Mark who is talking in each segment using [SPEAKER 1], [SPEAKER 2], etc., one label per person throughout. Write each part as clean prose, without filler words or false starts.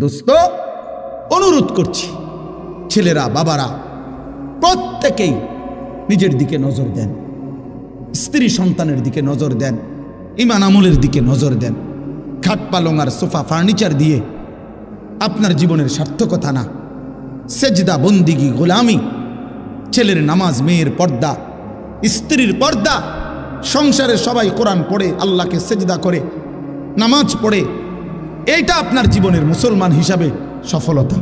[SPEAKER 1] দোস্ত অনুরোধ করছি, ছেলেরা বাবারা প্রত্যেকেই নিজের দিকে নজর দেন, স্ত্রী সন্তানের দিকে নজর দেন, ইমান আমলের দিকে নজর দেন। খাট পালং আর সোফা ফার্নিচার দিয়ে আপনার জীবনের সার্থকতা না। সেজদা, বন্দিগি, গোলামি, ছেলের নামাজ, মেয়ের পর্দা, স্ত্রীর পর্দা, সংসারে সবাই কোরআন পড়ে, আল্লাহকে সেজদা করে, নামাজ পড়ে, এইটা আপনার জীবনের মুসলমান হিসাবে সফলতা।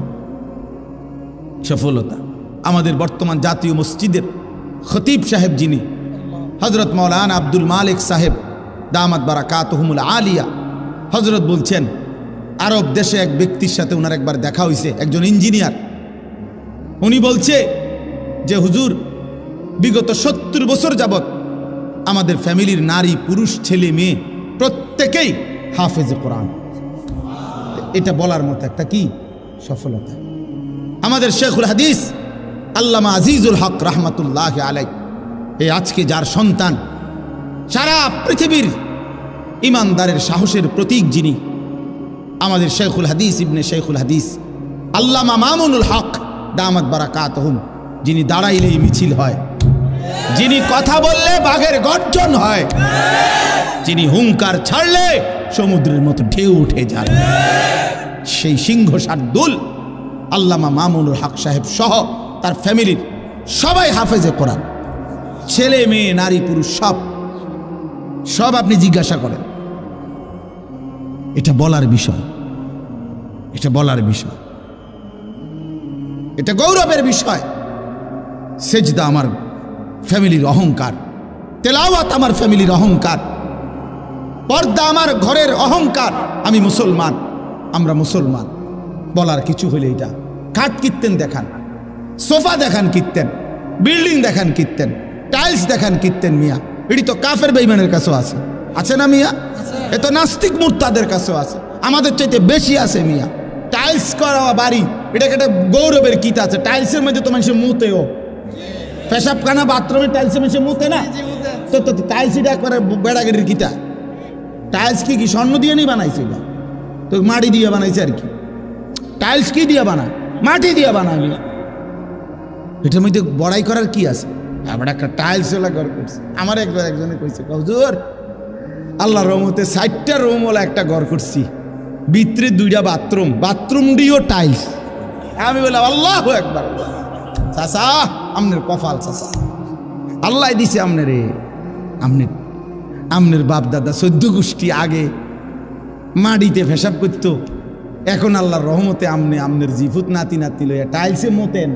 [SPEAKER 1] সফলতা। আমাদের বর্তমান জাতীয় মসজিদের খতিব সাহেব যিনি হজরত মৌলানা আব্দুল মালিক সাহেব দামাত বারাকাতুহুমুল আলিয়া, হজরত বলছেন আরব দেশে এক ব্যক্তির সাথে ওনার একবার দেখা হয়েছে, একজন ইঞ্জিনিয়ার। উনি বলছে যে হুজুর, বিগত 70 বছর যাবৎ আমাদের ফ্যামিলির নারী পুরুষ ছেলে মেয়ে প্রত্যেকেই হাফেজে কোরআন। এটা বলার মতো একটা কি সফলতা। আমাদের শেখুল হাদিস আল্লামা আজিজুল হক রহমতুল্লাহ আলাই, এই আজকে যার সন্তান সারা পৃথিবীর ইমানদারের সাহসের প্রতীক, যিনি আমাদের শেখুল হাদিস ইবনে শেখুল হাদিস আল্লামা মামুনুল হক দামাত বারাকাতুহুম, যিনি দাঁড়াইলেই মিছিল হয়, যিনি কথা বললে বাঘের গর্জন হয়, যিনি হুঙ্কার ছাড়লে সমুদ্রের মতো ঢেউ উঠে যায়, সেই সিংহ শার্দুল আল্লামা মামুনুল হক সাহেব সহ তার ফ্যামিলির সবাই হাফেজে কোরআন, ছেলে মেয়ে নারী পুরুষ সব আপনি জিজ্ঞাসা করেন। এটা বলার বিষয়, এটা বলার বিষয়, এটা গৌরবের বিষয়। সেজদা আমার ফ্যামিলির অহংকার, তেলাওয়াত আমার ফ্যামিলির অহংকার, পর্দা আমার ঘরের অহংকার। আমি মুসলমান, আমরা মুসলমান বলার কিছু হইলে এটা খাট কীর্তেন দেখান, সোফা দেখান কীর্তেন, বিল্ডিং দেখান কীর্তেন, টাইলস দেখান কীর্তেন। মিয়া এটি তো কাফের বেঈমানের কাছেও আছে, আছে না মিয়া? এ তো নাস্তিক মুরতাদের কাছেও আছে, আমাদের চাইতে বেশি আছে মিয়া। টাইলস করা বাড়ি, এটাকে একটা গৌরবের কিতা আছে। টাইলসের মধ্যে তো মানুষের মুতেও, পেশাবখানা বাথরুমের টাইলসের মানুষে মুতে না, তো তো টাইলস এটা একবারে বেড়াগেরির কিতা। টাইলস কি কি স্বর্ণ দিয়ে নি বানাইছে? এটা তো মাটি দিয়ে বানাইছে আর কি। টাইলস কি দিয়ে বানায়? মাটি দিয়ে বানায়। এটার মধ্যে বড়াই করার কি আছে? আবার একটা টাইলস ওলা ঘর করছে। আমার একজনে কইছে, হুজুর আল্লাহর রহমতে 60টা রুমওয়ালা একটা ঘর করছি, ভিতরে 2টা বাথরুম, বাথরুম দিয়েও টাইলস। আমি বললাম আল্লাহু আকবার। চাচা আমনের কপাল, চাচা আল্লাহ দিছে আমনে রে। আমনের বাপ দাদা 14 গোষ্ঠী আগে মাটিতে পেশাব করতো, এখন আল্লাহর রহমতে আমনের জিফুত নাতি নাতি লইয়া টাইলসে মতেন।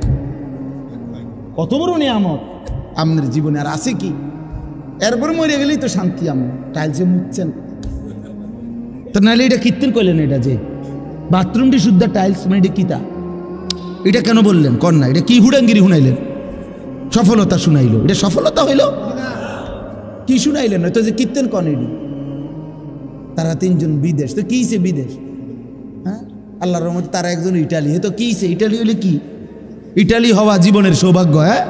[SPEAKER 1] কত বড় নিয়ামত আমনের জীবনে, আর আছে কি? এরপর মরে গেলেই তো শান্তি। আমি টাইলসে মুতছেন তো, নাহলে এটা কীর্তন করলেন? এটা যে বাথরুমটি শুদ্ধ টাইলস, মানে এটা কিতা? এটা কেন বললেন কর না? এটা কি হুড়াঙ্গিরি শুনাইলেন? সফলতা শুনাইল, এটা সফলতা হইল? কি শুনাইলেন? হয়তো যে কীর্তন কন এটি। তারা 3জন বিদেশ, তো কি সে বিদেশ? হ্যাঁ, আল্লাহর রহমতে তারা একজন ইটালি, তো কি সে ইটালি হইলে কি? ইটালি হওয়া জীবনের সৌভাগ্য। হ্যাঁ,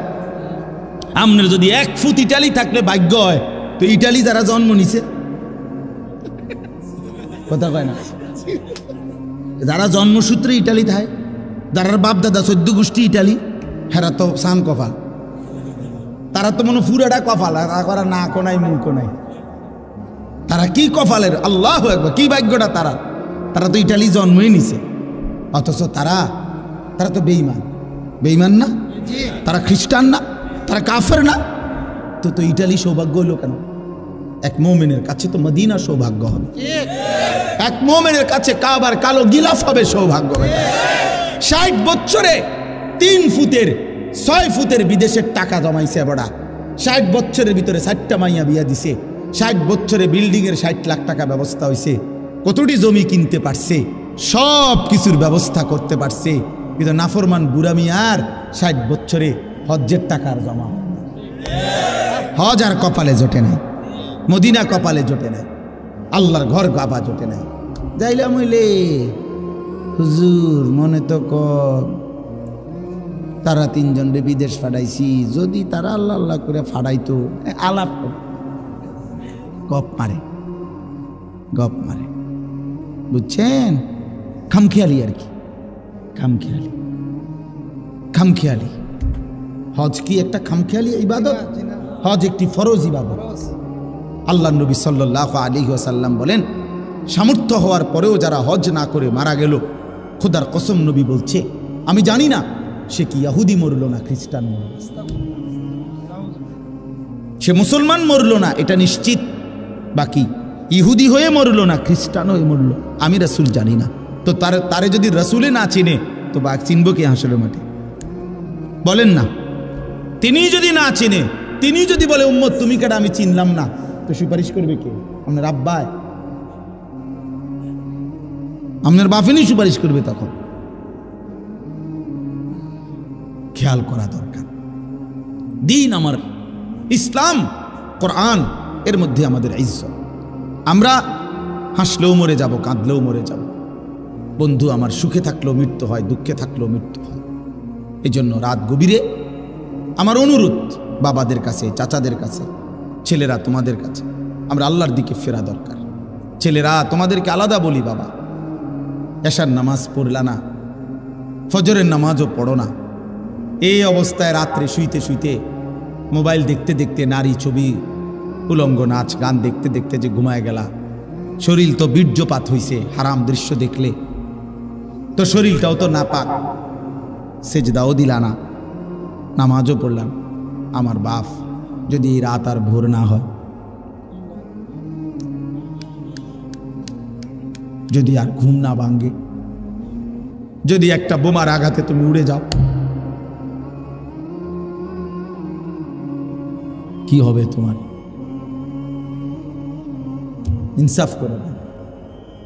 [SPEAKER 1] আপনার যদি 1 ফুট ইটালি থাকলে ভাগ্য হয়, তো ইটালি যারা জন্ম নিছে, কথা কয় না, যারা জন্মসূত্রে ইটালি থাকে, যারা বাপ দাদা 14 গোষ্ঠী ইটালি, হেরা তো সান কপাল। তারা তো মনে পুরাটা কপাল, করা না কোনাই মুখ নাই। তারা কি কপালের, আল্লাহু আকবার, কি ভাগ্যটা তারা। তারা তো ইটালি জন্মই নিছে, অথচ তারা তো বেঈমান। বেঈমান না? তারা খ্রিস্টান না? তারা কাফের না? তো ইটালি সৌভাগ্য হইল কেন? এক মুমিনের কাছে তো মদিনা সৌভাগ্য হবে, এক মুমিনের কাছে কাবার কালো গিলাফ হবে সৌভাগ্য। 60 বছরে 3 ফুটের 6 ফুটের বিদেশের টাকা জমাইছে বড়া। 60 বছরের ভিতরে 4টা মাইয়া বিয়া দিছে। 60 বছরে বিল্ডিংয়ের 60 লাখ টাকা ব্যবস্থা হয়েছে। কতটি জমি কিনতে পারছে, সব কিছুর ব্যবস্থা করতে পারছে। কিন্তু নাফরমান বুড়া মিয়ার 60 বছরে হজ্জের টাকার জমা, হজ আর কপালে জোটে নাই, মদিনা কপালে জোটে নাই, আল্লাহর ঘর গাবা জোটে নাই। যাইলাম হইলে হুজুর মনে তো কর, তারা 3জন বিদেশ ফাটাইছি, যদি তারা আল্লাহ আল্লাহ করে ফাটাইতো, আলাপ গপ মারে, বুঝছেন? খামখেয়ালি আর কি, খামখেয়ালি। খামখেয়ালি হজ কি একটা খামখেয়ালি ইবাদত? হজ একটি ফরজ ইবাদত। আল্লাহ নবী সাল্লাল্লাহু আলাইহি ওয়াসাল্লাম বলেন, সামর্থ্য হওয়ার পরেও যারা হজ না করে মারা গেল, খোদার কসম নবী বলছে আমি জানি না সে কি ইহুদি মরল না খ্রিস্টান মরল, সে মুসলমান মরল না এটা নিশ্চিত, বাকি ইহুদি হয়ে মরল না খ্রিস্টান হয়ে মরল আমি রাসূল জানি না। তো তারে যদি রাসূলে না চিনে তো বাঘ চিনব কি হাসরের মাঠে? বলেন না। তিনি যদি না চিনে, তিনি যদি বলে উম্মত তুমি কেডা আমি চিনলাম না, তো সুপারিশ করবে কে? আপনার আব্বায়, আপনার বাফিনি সুপারিশ করবে তখন। খেয়াল করা দরকার। দিন আমার ইসলাম, কোরআন, এর মধ্যে আমাদের ইজ্জত। আমরা হাসলেও মরে যাব, কাঁদলেও মরে যাব। বন্ধু আমার সুখে থাকলেও মৃত্যু হয়, দুঃখে থাকলেও মৃত্যু হয়। এই জন্য রাত গভীরে আমার অনুরোধ বাবাদের কাছে, চাচাদের কাছে, ছেলেরা তোমাদের কাছে, আমরা আল্লাহর দিকে ফেরা দরকার। ছেলেরা তোমাদেরকে আলাদা বলি, বাবা এশার নামাজ পড়লা না, ফজরের নামাজও পড়ো না, এই অবস্থায় রাত্রে শুইতে শুইতে মোবাইল দেখতে দেখতে নারী ছবি, উলঙ্গ নাচ গান দেখতে দেখতে যে ঘুমায় গেলা, শরীর তো বীর্যপাত হইছে, হারাম দৃশ্য দেখলে তো শরীরটাও তো নাপাক, সেজদাও দিলা না, নামাজও পড়লাম। আমার বাপ যদি এই রাত আর ভোর না হয়, যদি আর ঘুম না ভাঙ্গে, যদি একটা বোমার আঘাতে তুমি উড়ে যাও, কি হবে তোমার? ইনসাফ করো,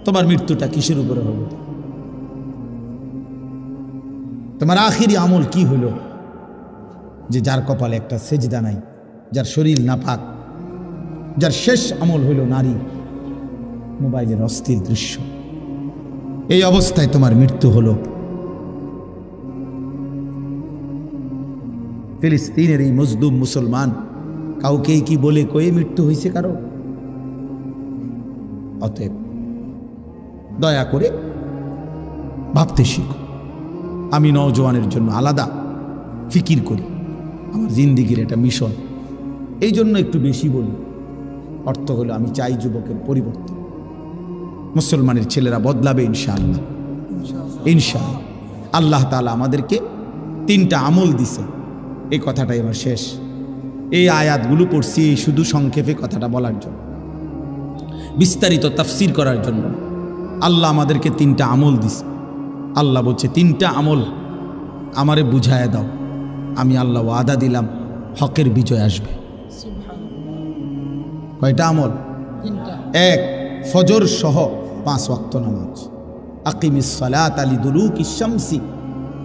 [SPEAKER 1] তোমার মৃত্যুটা কিসের উপরে হবে? তোমার আখিরি আমল কি হলো যে যার কপালে একটা সেজদা নাই, যার শরীর নাপাক, যার শেষ আমল হইল নারী, মোবাইলের অস্থির দৃশ্য, এই অবস্থায় তোমার মৃত্যু হলো। ফিলিস্তিনের এই মজলুম মুসলমান কাউকে কি বলে কয়ে মৃত্যু হয়েছে কারো? অতএব দয়া করে ভাবতে শিখো। আমি নওজোয়ানের জন্য আলাদা ফিকির করি, আমার জিন্দিগির এটা মিশন, এই জন্য একটু বেশি বলি। অর্থ হলো আমি চাই যুবকের পরিবর্তন, মুসলমানের ছেলেরা বদলাবে ইনশাআল্লাহ, ইনশাআল্লাহ। আল্লাহ তাআলা আমাদেরকে 3টা আমল দিছে, এই কথাটাই আমার শেষ। এই আয়াতগুলো পড়ছি শুধু সংক্ষেপে কথাটা বলার জন্য, বিস্তারিত তাফসির করার জন্য। আল্লাহ আমাদেরকে 3টা আমল দিছে। আল্লাহ বলছে 3টা আমল আমারে বুঝায় দাও, আমি আল্লাহ ওয়াদা দিলাম হকের বিজয় আসবে। কয়টা আমল? 1, ফজর সহ 5 ওয়াক্ত নামাজ। আকিমিস সালাতা লিদুলুকিশ শামসি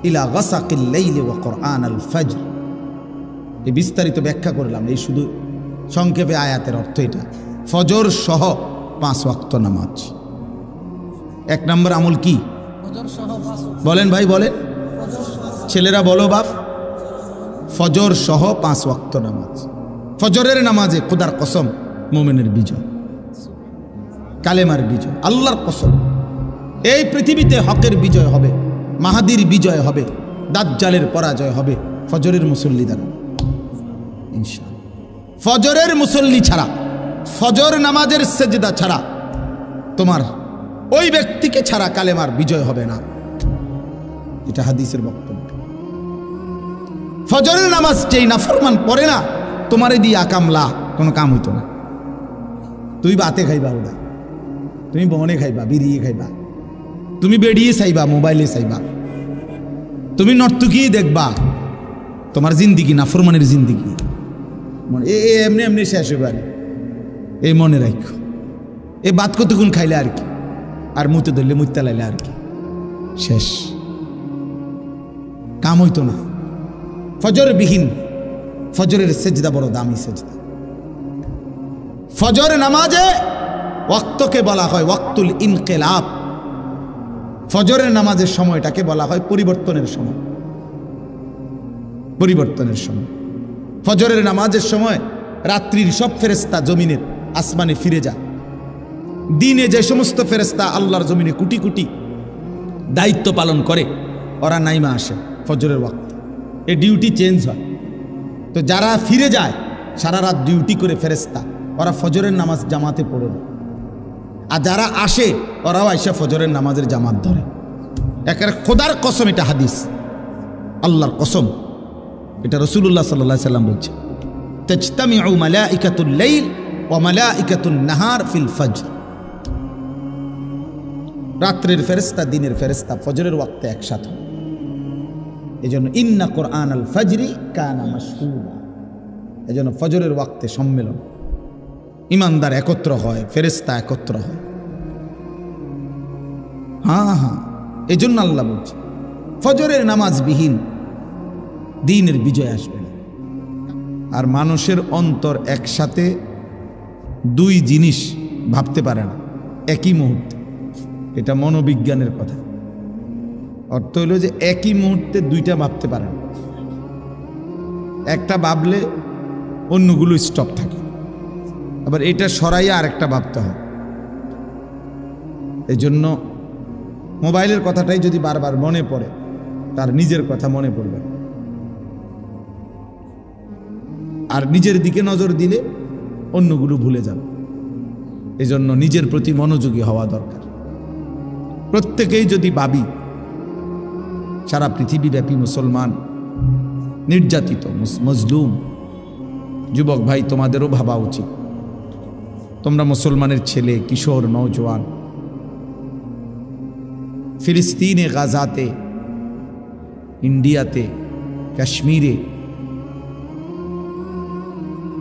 [SPEAKER 1] ইলা গাসাকিল লাইলি ওয়া কুরআনাল ফজর। এই বিস্তারিত ব্যাখ্যা করলাম, এই শুধু সংক্ষেপে আয়াতের অর্থ এটা। ফজর সহ 5 ওয়াক্ত নামাজ। 1 নম্বর আমল কি? বলেন ভাই, বলেন, ছেলেরা বলো বাপ। ফজর সহ 5 ওয়াক্ত নামাজ। ফজরের নামাজে খোদার কসম মুমিনের বিজয়, কালেমার বিজয়, আল্লাহর কসম। এই পৃথিবীতে হকের বিজয় হবে, মাহাদির বিজয় হবে, দাজ্জালের পরাজয় হবে ফজরের মুসল্লি দ্বারা ইনশাআল্লাহ। ফজরের মুসল্লি ছাড়া, ফজর নামাজের সেজদা ছাড়া, তোমার ওই ব্যক্তিকে ছাড়া কালেমার বিজয় হবে না। এটা হাদিসের বক্তব্য। ফজরের নামাজ যেই নাফরমান পড়ে না, তোমারে দিয়ে আকামলা কোনো কাম হইতো না। তুই বাতে খাইবা, ওটা তুমি বনে খাইবা, বিড়িয়ে খাইবা, তুমি বেড়িয়ে চাইবা, মোবাইলে চাইবা, তুমি নর্তকী দেখবা, তোমার জিন্দিগি নাফরমানের জিন্দিগি এমনি এমনি শেষ হবে। এই মনে রাখো, এই বাত কতক্ষণ খাইলে আর কি, আর মুতে ধরলে মুতে লাইলে আর কি, শেষ, কাম হইতো না। ফজর বিহীন, ফজরের সেজদা বড় দামি সেজদা। ফজর নামাজে ওয়াক্তকে বলা হয় ওয়াক্তুল ইনকিলাব। ফজরের নামাজের সময়টাকে বলা হয় পরিবর্তনের সময়, পরিবর্তনের সময়। ফজরের নামাজের সময় রাত্রির সব ফেরেশতা জমিনের আসমানে ফিরে যায়। দিনে যে সমস্ত ফেরেশতা আল্লাহর জমিনে কোটি কোটি দায়িত্ব পালন করে ওরা নাইমা আসে ফজরের ওয়াক্ত, এই ডিউটি চেঞ্জ হয়। তো যারা ফিরে যায় সারা রাত ডিউটি করে ফেরেশতা, ওরা ফজরের নামাজ জামাতে পড়ে দেয়। আর যারা আসে ওরাও আইসা ফজরের নামাজের জামাত ধরে। একেবারে খোদার কসম, এটা হাদিস, আল্লাহর কসম, এটা রাসূলুল্লাহ সাল্লাল্লাহু আলাইহি সাল্লাম বলছে, তাজতামিউ মালাইকাতুল লাইল ওয়া মালাইকাতুন নাহার ফিল ফজর। রাত্রের ফেরেশতা দিনের ফেরেশতা ফজরের ওয়াক্তে একসাথে। এজন্য ইন্না কুরআন আল ফজরি কানা মাশহুরা, এজন্য ফজরের ওয়াক্তে সম্মেলন, ইমানদার একত্র হয়, ফেরেশতা একত্র হয়। হ্যাঁ, এজন্য আল্লাহ বলছে ফজরের নামাজ বিহীন দ্বীনের বিজয় আসবে না। আর মানুষের অন্তর একসাথে দুই জিনিস ভাবতে পারে না একই মুহূর্তে, এটা মনোবিজ্ঞানের কথা। অর্থ হইল যে একই মুহূর্তে দুইটা ভাবতে পারে না, একটা ভাবলে অন্যগুলো স্টপ থাকে, আবার এটা সরাইয়া আরেকটা ভাবতে হয়। এই জন্য মোবাইলের কথাটাই যদি বারবার মনে পড়ে, তার নিজের কথা মনে পড়বে, আর নিজের দিকে নজর দিলে অন্যগুলো ভুলে যাবে। এজন্য নিজের প্রতি মনোযোগী হওয়া দরকার। প্রত্যেকেই যদি ভাবি সারা পৃথিবীব্যাপী মুসলমান নির্যাতিত, মজলুম, যুবক ভাই তোমাদেরও ভাবা উচিত, তোমরা মুসলমানের ছেলে, কিশোর, নওজোয়ান ফিলিস্তিনে, গাজাতে, ইন্ডিয়াতে, কাশ্মীরে,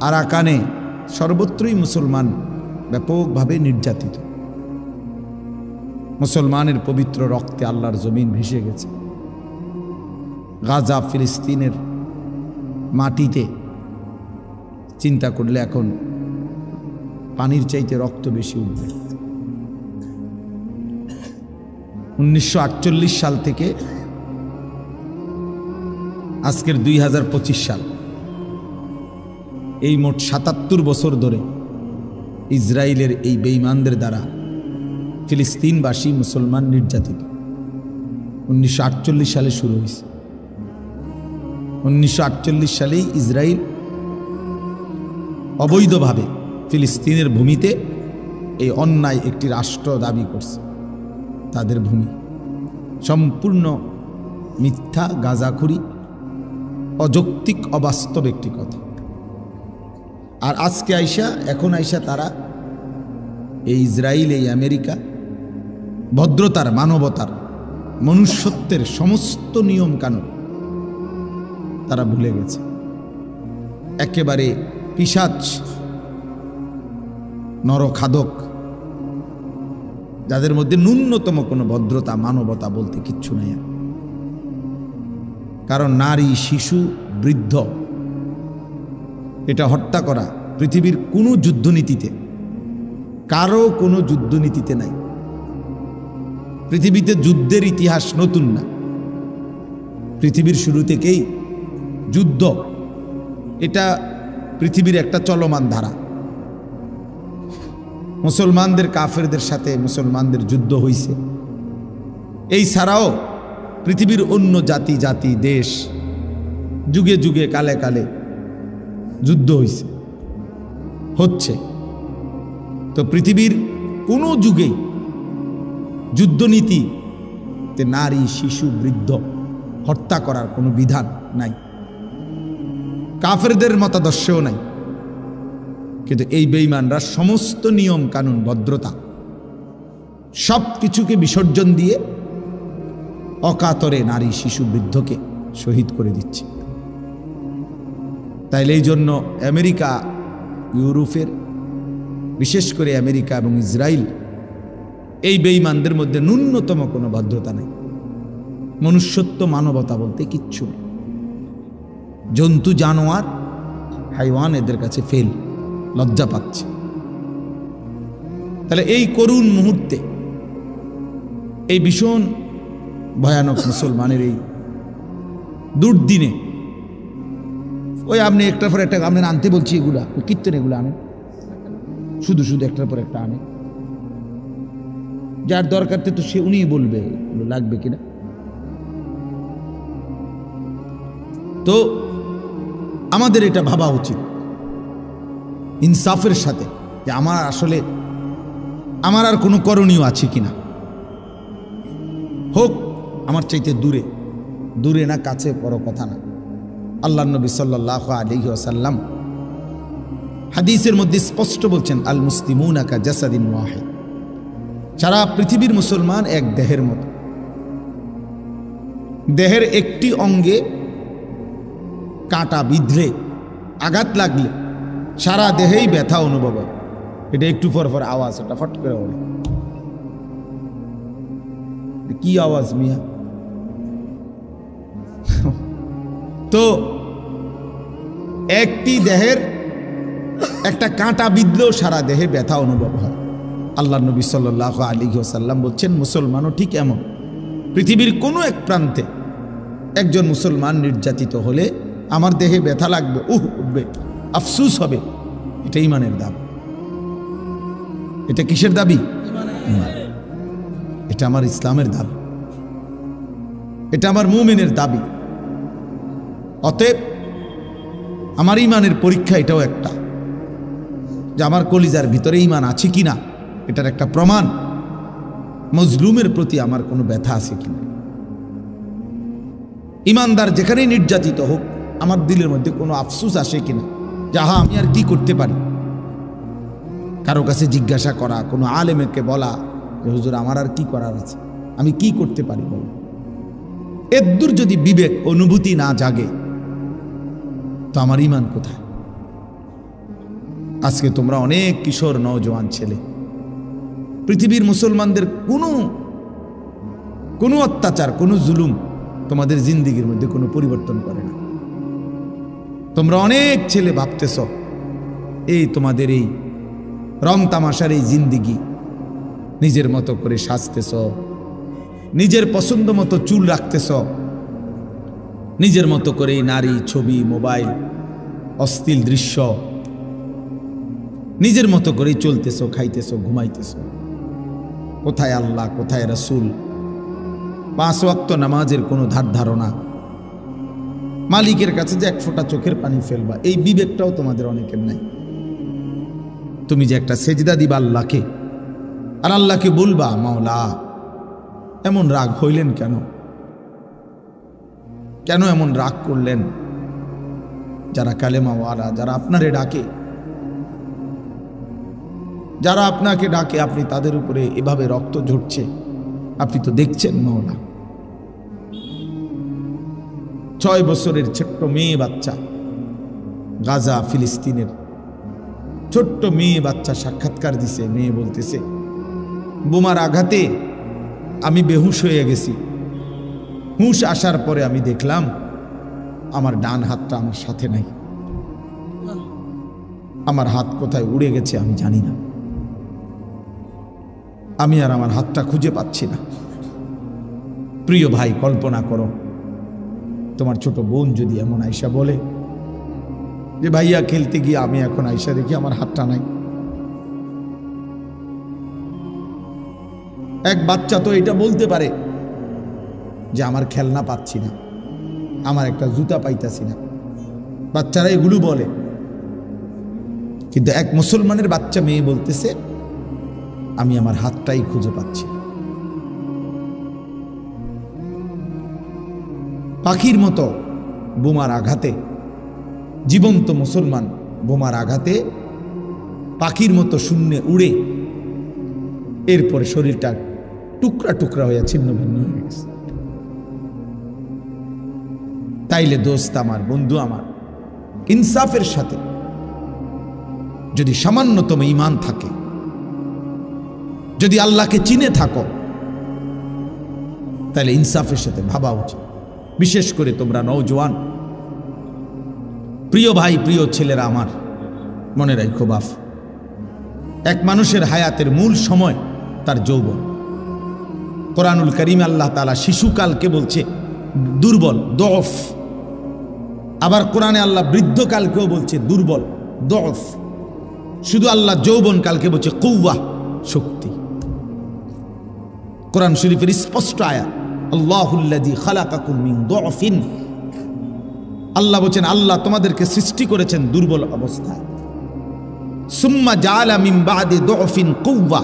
[SPEAKER 1] আরাকানে, সর্বত্রই মুসলমান ব্যাপকভাবে নির্যাতিত। মুসলমানের পবিত্র রক্তে আল্লাহর জমিন ভেসে গেছে। গাজা, ফিলিস্তিনের মাটিতে চিন্তা করলে এখন পানির চাইতে রক্ত বেশি উঠবে। 1948 সাল থেকে আজকের 2025 সাল, এই মোট 77 বছর ধরে ইসরায়েলের এই বেঈমানদের দ্বারা ফিলিস্তিনবাসী মুসলমান নির্যাতিত। 1948 সালে শুরু হয়েছে। 1948 সালেই ইসরায়েল অবৈধভাবে ফিলিস্তিনের ভূমিতে এই অন্যায় একটি রাষ্ট্র দাবি করছে। তাদের ভূমি সম্পূর্ণ মিথ্যা, গাঁজাখুরি, অযৌক্তিক, অবাস্তব একটি কথা। আর আজকে এখন আইসা তারা এই ইসরায়েল, এই আমেরিকা ভদ্রতার, মানবতার, মনুষ্যত্বের সমস্ত নিয়ম কানুন তারা ভুলে গেছে। একেবারে পিশাচ, নরখাদক, যাদের মধ্যে ন্যূনতম কোনো ভদ্রতা, মানবতা বলতে কিচ্ছু নেই। কারণ নারী, শিশু, বৃদ্ধ এটা হত্যা করা পৃথিবীর কোনো যুদ্ধনীতিতে, কারো কোনো যুদ্ধনীতিতে নাই। পৃথিবীতে যুদ্ধের ইতিহাস নতুন না, পৃথিবীর শুরু থেকেই যুদ্ধ এটা পৃথিবীর একটা চলমান ধারা। মুসলমানদের কাফেরদের সাথে মুসলমানদের যুদ্ধ হইছে। এই ছাড়াও পৃথিবীর অন্য জাতি, দেশ যুগে যুগে, কালে কালে যুদ্ধ হইছে, হচ্ছে। তো পৃথিবীর কোনো যুগেই যুদ্ধনীতিতে নারী, শিশু, বৃদ্ধ হত্যা করার কোনো বিধান নাই, কাফেরদের মতাদর্শেও নাই। কিন্তু এই বেঈমানরা সমস্ত নিয়ম কানুন, ভদ্রতা সব কিছুকে বিসর্জন দিয়ে অকাতরে নারী, শিশু, বৃদ্ধকে শহীদ করে দিচ্ছে। তাইলে এই জন্য আমেরিকা, ইউরোপের, বিশেষ করে আমেরিকা এবং ইসরায়েল, এই বেঈমানদের মধ্যে ন্যূনতম কোনো ভদ্রতা নেই, মনুষ্যত্ব, মানবতা বলতে কিচ্ছু নেই। জন্তু, জানোয়ার, হাইওয়ান এদের কাছে ফেল, লজ্জা পাচ্ছে। তাহলে এই করুণ মুহূর্তে, এই ভীষণ ভয়ানক মুসলমানের এই দুর্দিনে, ওই আপনি একটার পর একটা আপনি আনতে বলছি, এগুলা কীর্তন, এগুলো আনেন, শুধু একটার পর একটা আনেন। যার দরকার তো সে উনিই বলবে লাগবে কিনা। তো আমাদের এটা ভাবা উচিত ইনসাফের সাথে যে আমার আসলে আমার আর কোনো করণীয় আছে কিনা, হোক আমার চাইতে দূরে, দূরে না কাছে বড় কথা না। আল্লাহ নবী সাল্লাল্লাহু আলাইহি ওয়াসাল্লাম হাদিসের মধ্যে স্পষ্ট বলছেন, আল মুসলিমুনা কা জাসাদিন ওয়াহিদ, সারা পৃথিবীর মুসলমান এক দেহের মতো। দেহের একটি অঙ্গে কাঁটা বিঁধলে, আঘাত লাগলে সারা দেহেই ব্যথা অনুভব হয়। এটা একটু পর পর আওয়াজ, ওটা ফট করে ওঠে। কি আওয়াজ মিয়া? তো একটি দেহের একটা কাঁটা বিঁধলেও সারা দেহে ব্যথা অনুভব হয়। আল্লাহ নবী সাল্লাল্লাহু আলাইহি ওয়াসাল্লাম বলছেন, মুসলমানও ঠিক এমন। পৃথিবীর কোনো এক প্রান্তে একজন মুসলমান নির্যাতিত হলে আমার দেহে ব্যথা লাগবে, উঠবে, আফসুস হবে। এটা ঈমানের দাবি। এটা কিসের দাবি? এটা আমার ইসলামের দাবি, এটা আমার মুমিনের দাবি। অতএব আমার ঈমানের পরীক্ষা এটাও একটা, যে আমার কলিজার ভিতরে ঈমান আছে কিনা এটার একটা প্রমাণ। মজলুমের প্রতি আমার কোনো ব্যথা আছে কিনা। ঈমানদার যেখানেই নির্যাতিত হোক, আমার দিলের মধ্যে কোনো আফসোস আসে কিনা, যাহা আমি আর কি করতে পারি। কারো কাছে জিজ্ঞাসা করা, কোনো আলেমকে বলা যে হুজুর আমার আর কি করার আছে, আমি কি করতে পারি বলো। এদ্দুর যদি বিবেক অনুভূতি না জাগে তো আমার ঈমান কোথায়? আজকে তোমরা অনেক কিশোর নওজোয়ান ছেলে, পৃথিবীর মুসলমানদের কোনো অত্যাচার, কোনো জুলুম তোমাদের জিন্দিগির মধ্যে কোনো পরিবর্তন করে না। তোমরা অনেক ছেলে ভাবতেছ এই তোমাদের এই রং তামাশার এই জিন্দিগি, নিজের মতো করে সাজতেছ, নিজের পছন্দ মতো চুল রাখতেছ, নিজের মতো করে নারী, ছবি, মোবাইল, অশ্লীল দৃশ্য, নিজের মতো করে চলতেছ, খাইতেছ, ঘুমাইতেছ। কোথায় আল্লাহ, কোথায় রাসূল? 5 ওয়াক্ত নামাজের কোনো ধার ধারণা, মালিকের কাছে যে এক ফোঁটা চোখের পানি ফেলবা, এই বিবেকটাও তোমাদের অনেকের নাই। তুমি যে একটা সেজদা দিবা আল্লাহকে, আর আল্লাহকে বলবা, মাওলা এমন রাগ হইলেন কেন, কেন এমন রাগ করলেন? যারা কালেমাওয়ালা, যারা আপনারে ডাকে, যারা আপনাকে ডাকে, আপনি তাদের উপরে এভাবে রক্ত ঝরছে, আপনি তো দেখছেন মাওলা। 6 বছরের ছোট্ট মেয়ে বাচ্চা, গাজা ফিলিস্তিনের ছোট্ট মেয়ে বাচ্চা সাক্ষাৎকার দিছে। মেয়ে বলতেছে, বোমার আঘাতে আমি বেহুশ হয়ে গেছি। হুঁশ আসার পরে আমি দেখলাম আমার ডান হাতটা আমার সাথে নাই। আমার হাত কোথায় উড়ে গেছে আমি জানি না। আমি আর আমার হাতটা খুঁজে পাচ্ছি না। প্রিয় ভাই, কল্পনা করো তোমার ছোট বোন যদি এমন আয়সা বলে যে ভাইয়া খেলতে গিয়ে আমি এখন আয়সা দেখি আমার হাতটা নাই। এক বাচ্চা তো এটা বলতে পারে যে আমার খেলনা পাচ্ছি না, আমার একটা জুতা পাইতাছি না। বাচ্চারা এগুলো বলে, কিন্তু এক মুসলমানের বাচ্চা মেয়ে বলতেছে আমি আমার হাতটাই খুঁজে পাচ্ছি। পাখির মতো বোমার আঘাতে, জীবন্ত মুসলমান বোমার আঘাতে পাখির মতো শূন্যে উড়ে এরপরে শরীরটা টুকরা টুকরা হয়ে ছিন্ন ভিন্ন হয়ে গেছে। তাইলে দোস্ত আমার, বন্ধু আমার, ইনসাফের সাথে যদি সামান্যতম ঈমান থাকে, যদি আল্লাহকে চিনে থাকো, তাহলে ইনসাফের সাথে ভাবা উচিত। বিশেষ করে তোমরা নওজোয়ান, প্রিয় ভাই, প্রিয় ছেলেরা আমার, মনে রাখো বাপ, এক মানুষের হায়াতের মূল সময় তার যৌবন। কোরআনুল কারীমে আল্লাহ তাআলা শিশুকালকে বলছে দুর্বল, দফ। আবার কোরআনে আল্লাহ বৃদ্ধকালকেও বলছে দুর্বল, দফ। শুধু আল্লাহ যৌবন কালকে বলছে কুওয়া, শক্তি। কোরআন শরীফের স্পষ্ট আয়াত, আল্লাহুল্লাযী খালাকাকুম মিন দুআফিন, আল্লাহ বলেন আল্লাহ তোমাদেরকে সৃষ্টি করেছেন দুর্বল অবস্থায়, সুম্মা জাআলা মিন বাদি দুআফিন কুওয়া,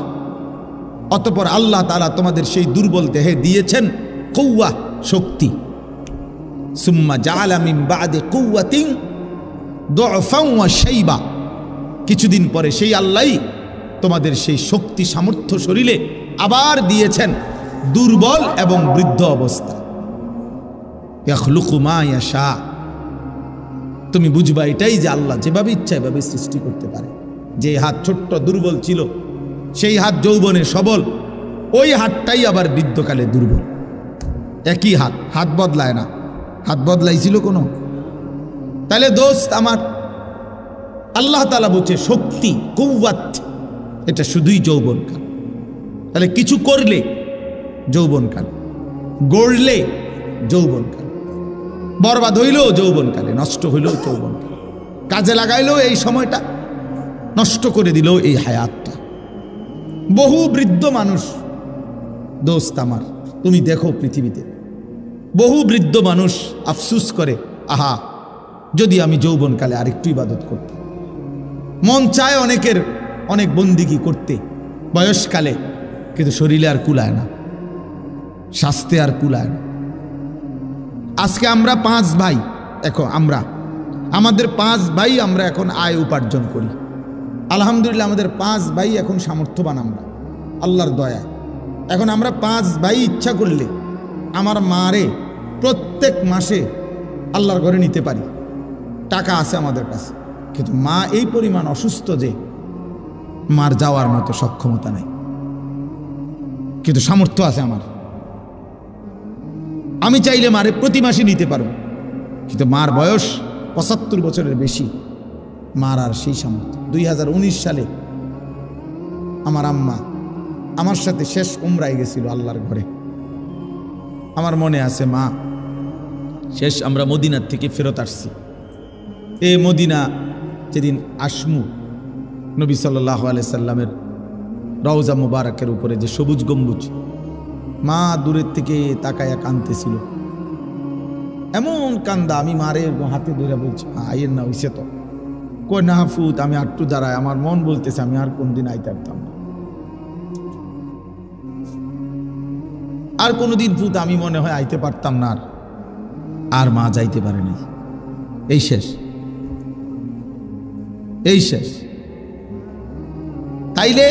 [SPEAKER 1] অতঃপর আল্লাহ তাআলা তোমাদের সেই দুর্বল দেহে দিয়েছেন কুওয়া, শক্তি। সুম্মা জাআলা মিন বাদি কুওয়াতিন দুআফান ওয়া শাইবা, কিছুদিন পরে সেই আল্লাহই তোমাদের সেই শক্তি সামর্থ্য শরীরে আবার দিয়েছেন দুর্বল এবং বৃদ্ধ অবস্থা। ইয়াখলুকু মা ইয়াশা, তুমি বুঝবা এটাই যে আল্লাহ যেভাবে ইচ্ছা এভাবে সৃষ্টি করতে পারে। যে হাত ছোট্ট দুর্বল ছিল, সেই হাত যৌবনে সবল, ওই হাতটাই আবার বৃদ্ধকালে দুর্বল। একই হাত, হাত বদলায় না। হাত বদলাইছিল কোনো? তাহলে দোস্ত আমার, আল্লাহ তাআলা বলছে শক্তি কুওয়াত, এটা শুধুই যৌবনকাল। তাহলে কিছু করলে যৌবনকাল, গড়লে যৌবনকাল, বরবাদ হইলেও যৌবনকালে, নষ্ট হইলেও যৌবনকালে, কাজে লাগাইলেও এই সময়টা, নষ্ট করে দিলেও এই হায়াতটা। বহু বৃদ্ধ মানুষ দোস্ত আমার, তুমি দেখো পৃথিবীতে বহু বৃদ্ধ মানুষ আফসুস করে, আহা যদি আমি যৌবনকালে আরেকটু ইবাদত করতাম। মন চায় অনেকের অনেক বন্দিগি করতে বয়সকালে, কিন্তু শরীরে আর কুলায় না, স্বাস্থ্যে আর কুলায় না। আজকে আমরা 5 ভাই, এখন আমাদের 5 ভাই আমরা এখন আয় উপার্জন করি। আলহামদুলিল্লাহ আমাদের 5 ভাই এখন সামর্থ্যবান, আমরা আল্লাহর দয়ায়। এখন আমরা 5 ভাই ইচ্ছা করলে আমার মারে প্রত্যেক মাসে আল্লাহর ঘরে নিতে পারি, টাকা আছে আমাদের কাছে। কিন্তু মা এই পরিমাণ অসুস্থ যে মার যাওয়ার মতো সক্ষমতা নাই, কিন্তু সামর্থ্য আছে আমার। আমি চাইলে মারে প্রতি মাসে নিতে পারো, কিন্তু মার বয়স 75 বছরের বেশি, মার আর সেই সামর্থ্য। 2019 সালে আমার আম্মা আমার সাথে শেষ উমরায় গেছিল আল্লাহর ঘরে। আমার মনে আছে, মা শেষ আমরা মদিনার থেকে ফেরত আসছি। এই মদিনা যেদিন আসমু, নবী সাল্লাল্লাহু আলাইহি সাল্লামের রওজা মুবারকের উপরে যে সবুজ গম্বুজ, মা দূরের থেকে তাকায়া কাঁদতেছিল, এমন কান্দা। আমি মারে হাতে ধরে বলছি, আইয়ের না হইছে তো, কই না ফুত, আমি আটটু দাঁড়ায়, আমার মন বলতেছে আমি আর কোনদিন আইতে পারতাম না, আর কোনোদিন ফুত আমি মনে হয় আইতে পারতাম না। আর মা যাইতে পারে নাই, এই শেষ, এই শেষ। তাইলে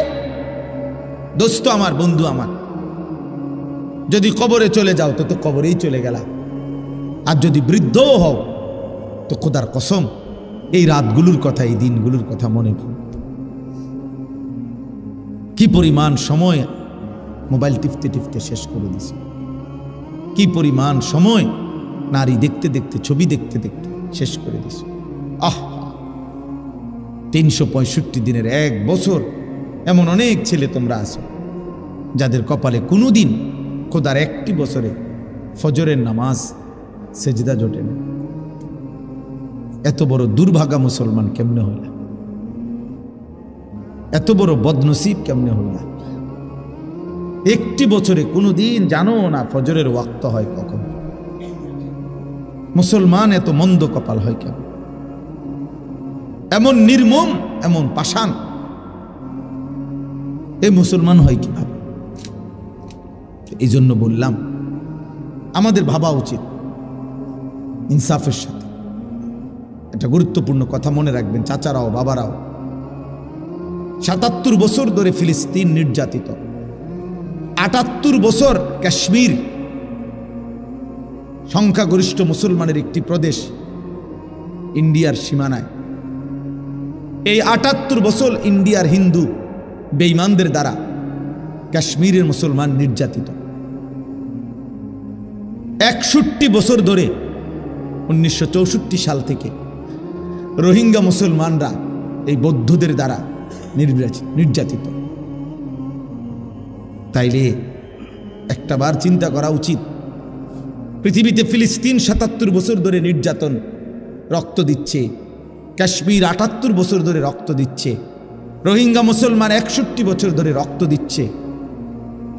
[SPEAKER 1] দোস্ত আমার, বন্ধু আমার, যদি কবরে চলে যাও তো কবরেই চলে গেলা, আর যদি বৃদ্ধও হও তো খোদার কসম এই রাতগুলোর কথা, এই দিনগুলোর কথা মনে পড়ে। কি পরিমাণ সময় মোবাইল টিপতে টিপতে শেষ করে দিছে, কি পরিমাণ সময় নারী দেখতে দেখতে, ছবি দেখতে দেখতে শেষ করে দিছে। 365 দিনের 1 বছর এমন অনেক ছেলে তোমরা আছো যাদের কপালে কোনোদিন খোদার 1টি বছরে ফজরের নামাজ সেজদা জোটে না। এত বড় দুর্ভাগা মুসলমান কেমনে হইলা? এত বড় বদনসিব কেমনে হইলা? 1টি বছরে কোনোদিন জানো না ফজরের ওয়াক্ত হয় কখন? মুসলমান এত মন্দ কপাল হয় কেন? এমন নির্মম, এমন পাষাণ এই মুসলমান হয় কিভাবে? এই জন্য বললাম আমাদের ভাবা উচিত ইনসাফের সাথে। এটা গুরুত্বপূর্ণ কথা মনে রাখবেন চাচারাও বাবারাও। ৭৭ বছর ধরে ফিলিস্তিন নির্যাতিত, ৭৮ বছর কাশ্মীর সংখ্যাগরিষ্ঠ মুসলমানের একটি প্রদেশ ইন্ডিয়ার সীমানায়। এই ৭৮ বছর ইন্ডিয়ার হিন্দু বেঈমানদের দ্বারা কাশ্মীরের মুসলমান নির্যাতিত। ৬১ বছর ধরে ১৯৬৪ সাল থেকে রোহিঙ্গা মুসলমানরা এই বৌদ্ধদের দ্বারা নির্যাতিত। তাইলে একটাবার চিন্তা করা উচিত, পৃথিবীতে ফিলিস্তিন ৭৭ বছর ধরে নির্যাতন রক্ত দিচ্ছে, কাশ্মীর ৭৮ বছর ধরে রক্ত দিচ্ছে, রোহিঙ্গা মুসলমান ৬১ বছর ধরে রক্ত দিচ্ছে।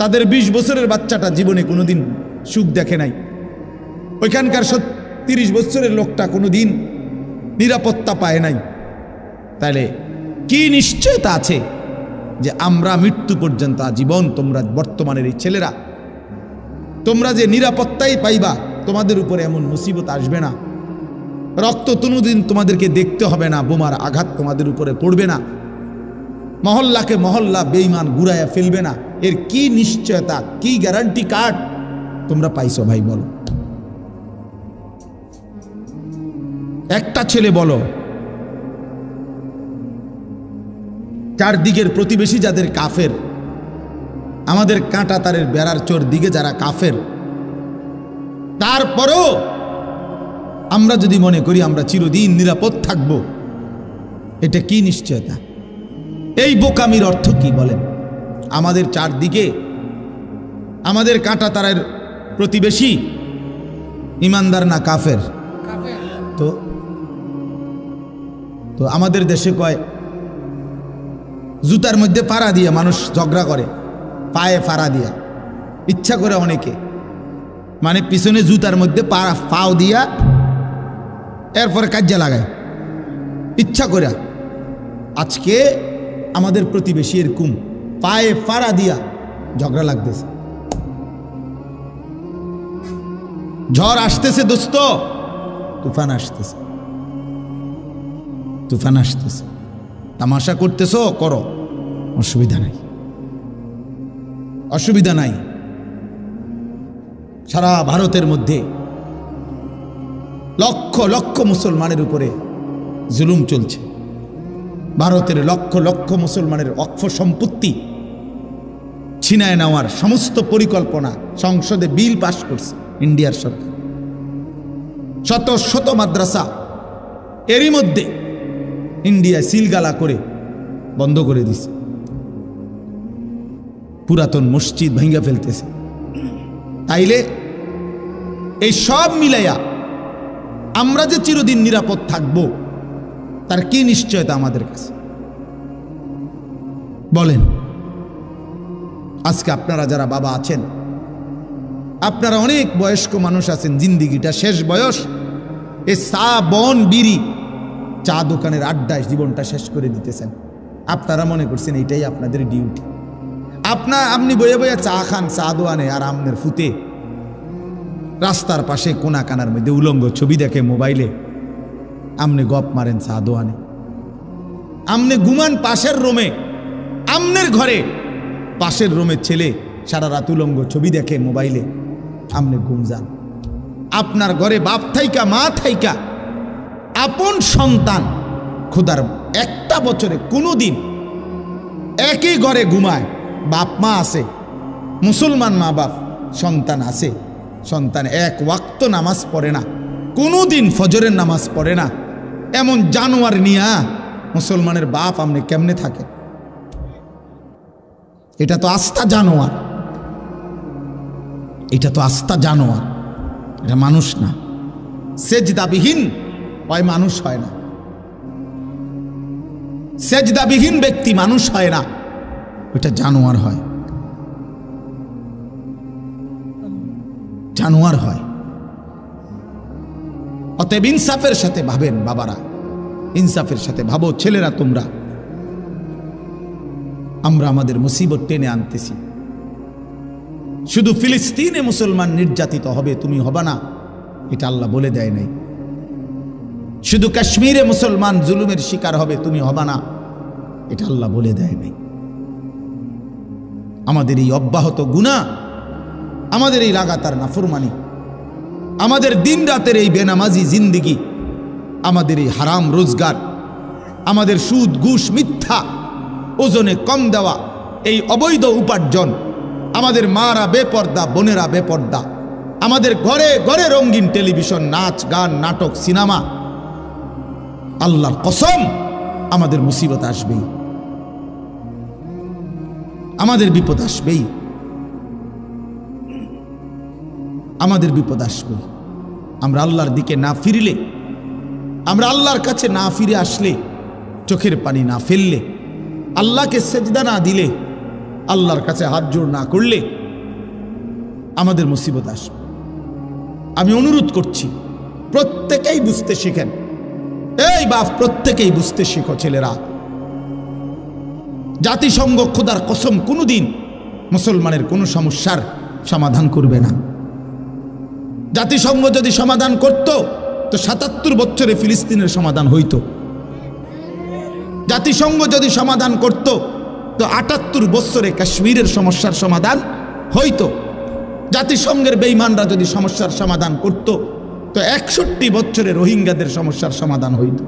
[SPEAKER 1] তাদের 20 বছরের বাচ্চাটা জীবনে কোনোদিন সুখ দেখে নাই, ওইখানকার 30 বছরের লোকটা কোনোদিন নিরাপত্তা পায় নাই। তাহলে কি নিশ্চয়তা আছে যে আমরা মৃত্যু পর্যন্ত আজীবন, তোমরা বর্তমানের এই ছেলেরা তোমরা যে নিরাপত্তাই পাইবা, তোমাদের উপরে এমন মুসিবত আসবে না, রক্ত কোনোদিন তোমাদেরকে দেখতে হবে না, বোমার আঘাত তোমাদের উপরে পড়বে না, মহল্লাকে মহল্লা বেঈমান গুড়াইয়া ফেলবে না। এর কি নিশ্চয়তা, কি গ্যারান্টি কার্ড তোমরা পাইছো ভাই বলো? একটা ছেলে বলো, চারদিকের প্রতিবেশী যাদের কাফের, আমাদের কাঁটা তারের বেড়ার চোর দিকে যারা কাফের, তারপরও আমরা যদি মনে করি আমরা চিরদিন নিরাপদ থাকব, এটা কি নিশ্চয়তা? এই বোকামির অর্থ কি বলেন? আমাদের চারদিকে আমাদের কাঁটা তারের প্রতিবেশী ইমানদার না কাফের? তো তো আমাদের দেশে কয় জুতার মধ্যে ফাড়া দিয়ে মানুষ ঝগড়া করে, পায়ে ফাড়া দিয়া, ইচ্ছা করে অনেকে, মানে পিছনে জুতার মধ্যে পাও দিয়া এরপরে কাজ্জা লাগায় ইচ্ছা করে। আজকে আমাদের প্রতিবেশী এরকম পায়ে ফাড়া দিয়া ঝগড়া লাগতেছে। ঝড় আসতেছে দোস্ত, তুফান আসতেছে, তুফান আসতেছে, তামাশা করতেছ করো, অসুবিধা নাই, অসুবিধা নাই। সারা ভারতের মধ্যে লক্ষ লক্ষ মুসলমানের উপরে জুলুম চলছে। ভারতের লক্ষ লক্ষ মুসলমানের অক্ষ সম্পত্তি ছিনায় নেওয়ার সমস্ত পরিকল্পনা সংসদে বিল পাস করছে ইন্ডিয়ার সরকার। শত শত মাদ্রাসা এরই মধ্যে ইন্ডিয়া সিলগালা করে বন্ধ করে দিছে, পুরাতন মসজিদ ভেঙে ফেলতেছে। তাইলে এই সব মিলাইয়া আমরা যে চিরদিন নিরাপদ থাকব, তার কি নিশ্চয়তা আমাদের কাছে বলেন? আজকে আপনারা যারা বাবা আছেন, আপনারা অনেক বয়স্ক মানুষ আছেন, জিন্দিগিটা শেষ বয়স, এ চা বন বিড়ি চা দোকানের আড্ডায় জীবনটা শেষ করে দিতেছেন। আপনারা মনে করছেন এইটাই আপনাদের ডিউটি। আপনি বয়ে বয়ে চা খান, চা দোয়ানে, আর আমনের ফুতে রাস্তার পাশে কোনা কানার মধ্যে উলঙ্গ ছবি দেখে মোবাইলে, আমনে গপ মারেন চা দোয়ানে, আমনে ঘুমান পাশের রুমে, আমনের ঘরে পাশের রুমের ছেলে সারা রাত উলঙ্গ ছবি দেখে মোবাইলে, আমনে ঘুম যান। আপনার ঘরে বাপ থাইকা মা থাইকা আপন সন্তান খোদার একটা বছরে কোনোদিন একই ঘরে ঘুমায়, বাপ মা আছে, মুসলমান মা বাপ, সন্তান আছে, সন্তান এক ওয়াক্ত নামাজ পড়ে না, কোনোদিন ফজরের নামাজ পড়ে না, এমন জানোয়ার নিয়া মুসলমানের বাপ আপনি কেমনে থাকে? এটা তো আস্থা জানোয়ার, এটা তো আস্থা জানোয়ার, এটা মানুষ না। সেজদাবিহীন হয় মানুষ হয় না, সেজদাবিহীন ব্যক্তি মানুষ হয় না, ওইটা জানোয়ার হয়, জানোয়ার হয়। অতএব ইনসাফের সাথে ভাবেন বাবারা, ইনসাফের সাথে ভাবো ছেলেরা তোমরা। আমরা আমাদের মুসিবত টেনে আনতেছি। শুধু ফিলিস্তিনে মুসলমান নির্যাতিত হবে, তুমি হবা না, এটা আল্লাহ বলে দেয় নাই। শুধু কাশ্মীরে মুসলমান জুলুমের শিকার হবে, তুমি হবা না, এটা আল্লাহ বলে দেয় নাই। আমাদের এই অব্যাহত গুনাহ, আমাদের এই লাগাতার নাফরমানি, আমাদের দিন রাতের এই বেনামাজি জিন্দিগি, আমাদের এই হারাম রোজগার, আমাদের সুদ ঘুষ মিথ্যা, ওজনে কম দেওয়া, এই অবৈধ উপার্জন, আমাদের মারা বেপর্দা, বোনেরা বেপর্দা, আমাদের ঘরে ঘরে রঙিন টেলিভিশন, নাচ গান, নাটক, সিনেমা, আল্লাহর কসম আমাদের মুসিবত আসবেই, আমাদের বিপদ আসবেই, আমাদের বিপদ আসবেই। আমরা আল্লাহর দিকে না ফিরলে, আমরা আল্লাহর কাছে না ফিরে আসলে, চোখের পানি না ফেললে, আল্লাহকে সেজদা না দিলে, আল্লাহর কাছে হাত জোড় না করলে আমাদের মুসিবত আসবে। আমি অনুরোধ করছি, প্রত্যেকেই বুঝতে শিখেন। এই বাপ, প্রত্যেকেই বুঝতে শিখো ছেলেরা। জাতিসংঘ খোদার কসম কোনোদিন মুসলমানের কোনো সমস্যার সমাধান করবে না। জাতিসংঘ যদি সমাধান করত তো ৭৭ বছরে ফিলিস্তিনের সমাধান হইত। জাতিসংঘ যদি সমাধান করত তো ৭৮ বছরে কাশ্মীরের সমস্যার সমাধান হইত। জাতিসংঘের বেঈমানরা যদি সমস্যার সমাধান করত তো ৬১ বছরে রোহিঙ্গাদের সমস্যার সমাধান হইত।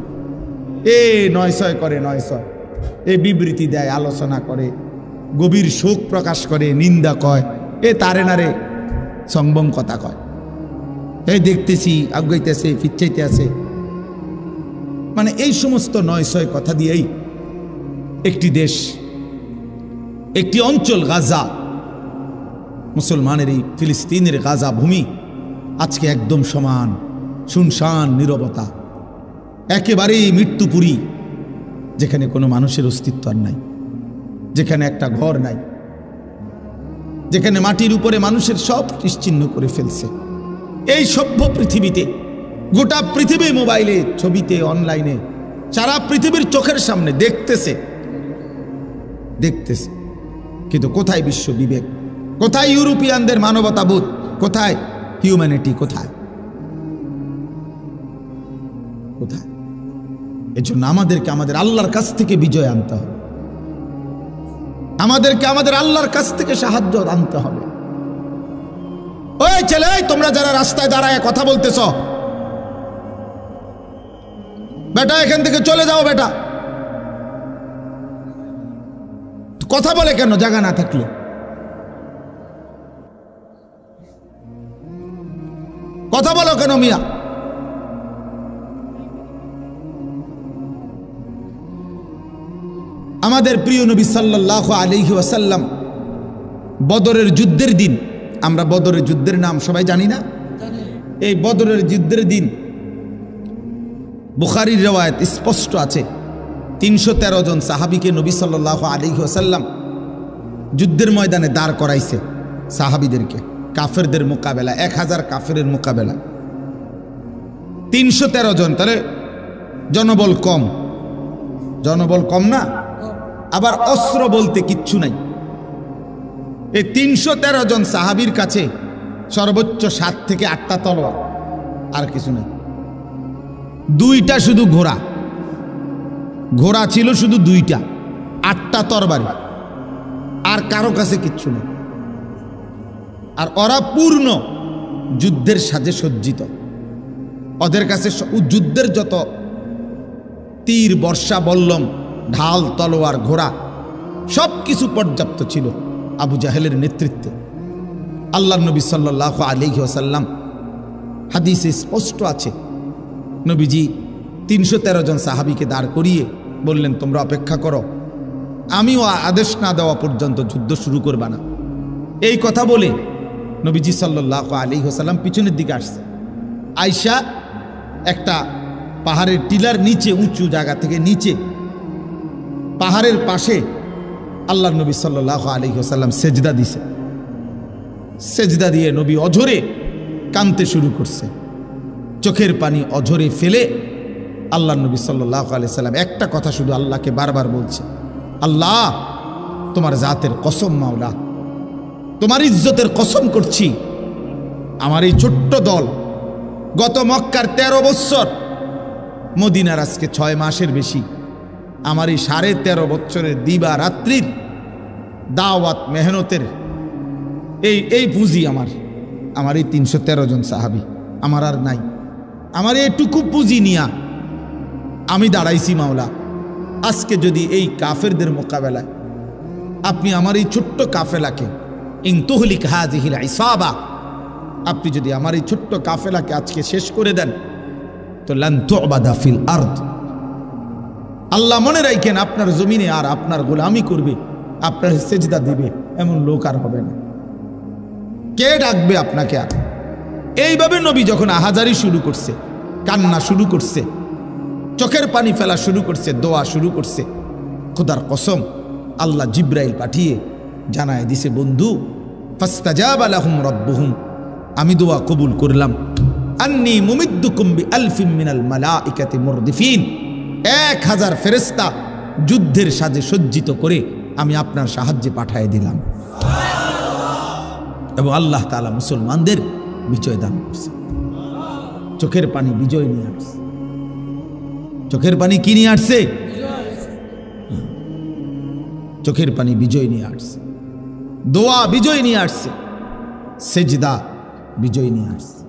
[SPEAKER 1] এ ৯০০ করে ৯০০, এ বিবৃতি দেয়, আলোচনা করে, গভীর শোক প্রকাশ করে, নিন্দা কয়, এ তারে নারে সংবং কথা কয়। এই দেখতেছি আগাইতেছে, ফিরচাইতে আছে, মানে এই সমস্ত ৯০০ কথা দিয়েই একটি দেশ, একটি অঞ্চল গাজা, মুসলমানের এই ফিলিস্তিনের গাজা ভূমি আজকে একদম সমান, শুনশান নীরবতা, একেবারেই মৃত্যুপুরী, যেখানে কোনো মানুষের অস্তিত্ব আর নাই, যেখানে একটা ঘর নাই, যেখানে মাটির উপরে মানুষের সব নিশ্চিহ্ন করে ফেলছে। এই সভ্য পৃথিবীতে, গোটা পৃথিবী মোবাইলে, ছবিতে, অনলাইনে, সারা পৃথিবীর চোখের সামনে দেখতেছে, কিন্তু কোথায় বিশ্ব বিবেক? কোথায় ইউরোপিয়ানদের মানবতাবোধ? কোথায় হিউম্যানিটি? কোথায়? এজন্য আমাদেরকে আমাদের আল্লাহর কাছ থেকে বিজয় আনতে হবে, আমাদেরকে আমাদের আল্লাহর কাছ থেকে সাহায্য আনতে হবে। ওই ছেলে, তোমরা যারা রাস্তায় দাঁড়ায় কথা বলতেছ, বেটা এখান থেকে চলে যাও। বেটা কথা বলে কেন জায়গা না থাকলে? কথা বলো কেন মিয়া? আমাদের প্রিয় নবী সাল্লাল্লাহু আলাইহি ওয়াসাল্লাম বদরের যুদ্ধের দিন, আমরা বদরের যুদ্ধের নাম সবাই জানি না? এই বদরের যুদ্ধের দিন বুখারীর রওয়ায়াত স্পষ্ট আছে, ৩১৩ জন সাহাবীকে নবী সাল্লাল্লাহু আলাইহি ওয়াসাল্লাম যুদ্ধের ময়দানে দাঁড় করাইছে। সাহাবীদেরকে কাফেরদের মোকাবেলা, ১০০০ কাফেরের মোকাবেলা ৩১৩ জন, তাহলে জনবল কম, জনবল কম না? আবার অস্ত্র বলতে কিচ্ছু নাই। এই ৩১৩ জন সাহাবীর কাছে সর্বোচ্চ ৭ থেকে ৮টা তলোয়ার, আর কিছু নেই। 2টা শুধু ঘোড়া, ঘোড়া ছিল শুধু 2টা, 8টা তরবারি, আর কারো কাছে কিচ্ছু নেই। আর ওরা পূর্ণ যুদ্ধের সাজে সজ্জিত। ওদের কাছে যুদ্ধের যত তীর, বর্ষা, বল্লম, ঢাল, তলোয়ার, ঘোড়া সব কিছু পর্যাপ্ত ছিল আবু জাহেলের নেতৃত্বে। আল্লাহর নবী সাল্লাল্লাহু আলাইহি ওয়াসাল্লাম, হাদিসে স্পষ্ট আছে, নবীজি ৩১৩ জন সাহাবীকে দাঁড় করিয়ে বললেন, তোমরা অপেক্ষা করো, আমিও আদেশ না দেওয়া পর্যন্ত যুদ্ধ শুরু করবা না। এই কথা বলে নবীজি সাল্লাল্লাহু আলাইহি ওয়াসাল্লাম পিছনের দিকে আসছে। আয়েশা একটা পাহাড়ের টিলার নিচে, উঁচু জায়গা থেকে নিচে পাহাড়ের পাশে আল্লাহর নবী সাল্লাল্লাহু আলাইহি ওয়াসাল্লাম সেজদা দিছে। সেজদা দিয়ে নবী অঝরে কাঁদতে শুরু করছে, চোখের পানি অঝরে ফেলে আল্লাহর নবী সাল্লাল্লাহু আলাইহি ওয়াসাল্লাম একটা কথা শুধু আল্লাহকে বারবার বলছে, আল্লাহ তোমার জাতের কসম, মাওলা তোমার ইজ্জতের কসম করছি, আমার এই ছোট্ট দল গত মক্কার 13 বছর, মদিনার আজকে 6 মাসের বেশি, আমার এই 13.5 বছরের দিবা রাত্রির দাওয়াত মেহনতের এই পুঁজি আমার এই 313 জন সাহাবী, আমার আর নাই। আমার এইটুকু পুঁজি নিয়া আমি দাঁড়াইছি মাওলা। আজকে যদি এই কাফেরদের মোকাবেলায় আপনি আমার এই ছোট্ট কাফেলাকে, ইন তুহলিক হাযিহিল ইসাবা, আপনি যদি আমার এই ছোট্ট কাফেলাকে আজকে শেষ করে দেন, তো লান তু'বাদা ফিল আরদ, আল্লাহ মনে রাখেন আপনার জমিনে আর আপনার গোলামি করবে, আপনার সেজদা দিবে এমন লোক আর হবে না। কে ডাকবে আপনাকে আর? এইভাবে নবী যখন আহাজারি শুরু করছে, কান্না শুরু করছে, চোখের পানি ফেলা শুরু করছে, দোয়া শুরু করছে, খোদার কসম আল্লাহ জিব্রাইল পাঠিয়ে জানায় দিছে, বন্ধু ফাস্তাজাবা লাহুম রাব্বুহুম, আমি দোয়া কবুল করলাম, আন্নী মুমিদ্দুকুম বিআলফিন মিনাল মালাইকাতি মুরদিফিন, 1000 ফেরেশতা যুদ্ধের সাজে সজ্জিত করে আমি আপনার সাহায্যে পাঠিয়ে দিলাম। এবং আল্লাহ তাআলা মুসলমানদের বিজয় দান করছে। চোখের পানি বিজয় নিয়ে আসছে। চোখের পানি কি নিয়ে আসছে? চোখের পানি বিজয় নিয়ে আসছে। দোয়া বিজয় নিয়ে আসছে। সেজদা বিজয় নিয়ে আসছে।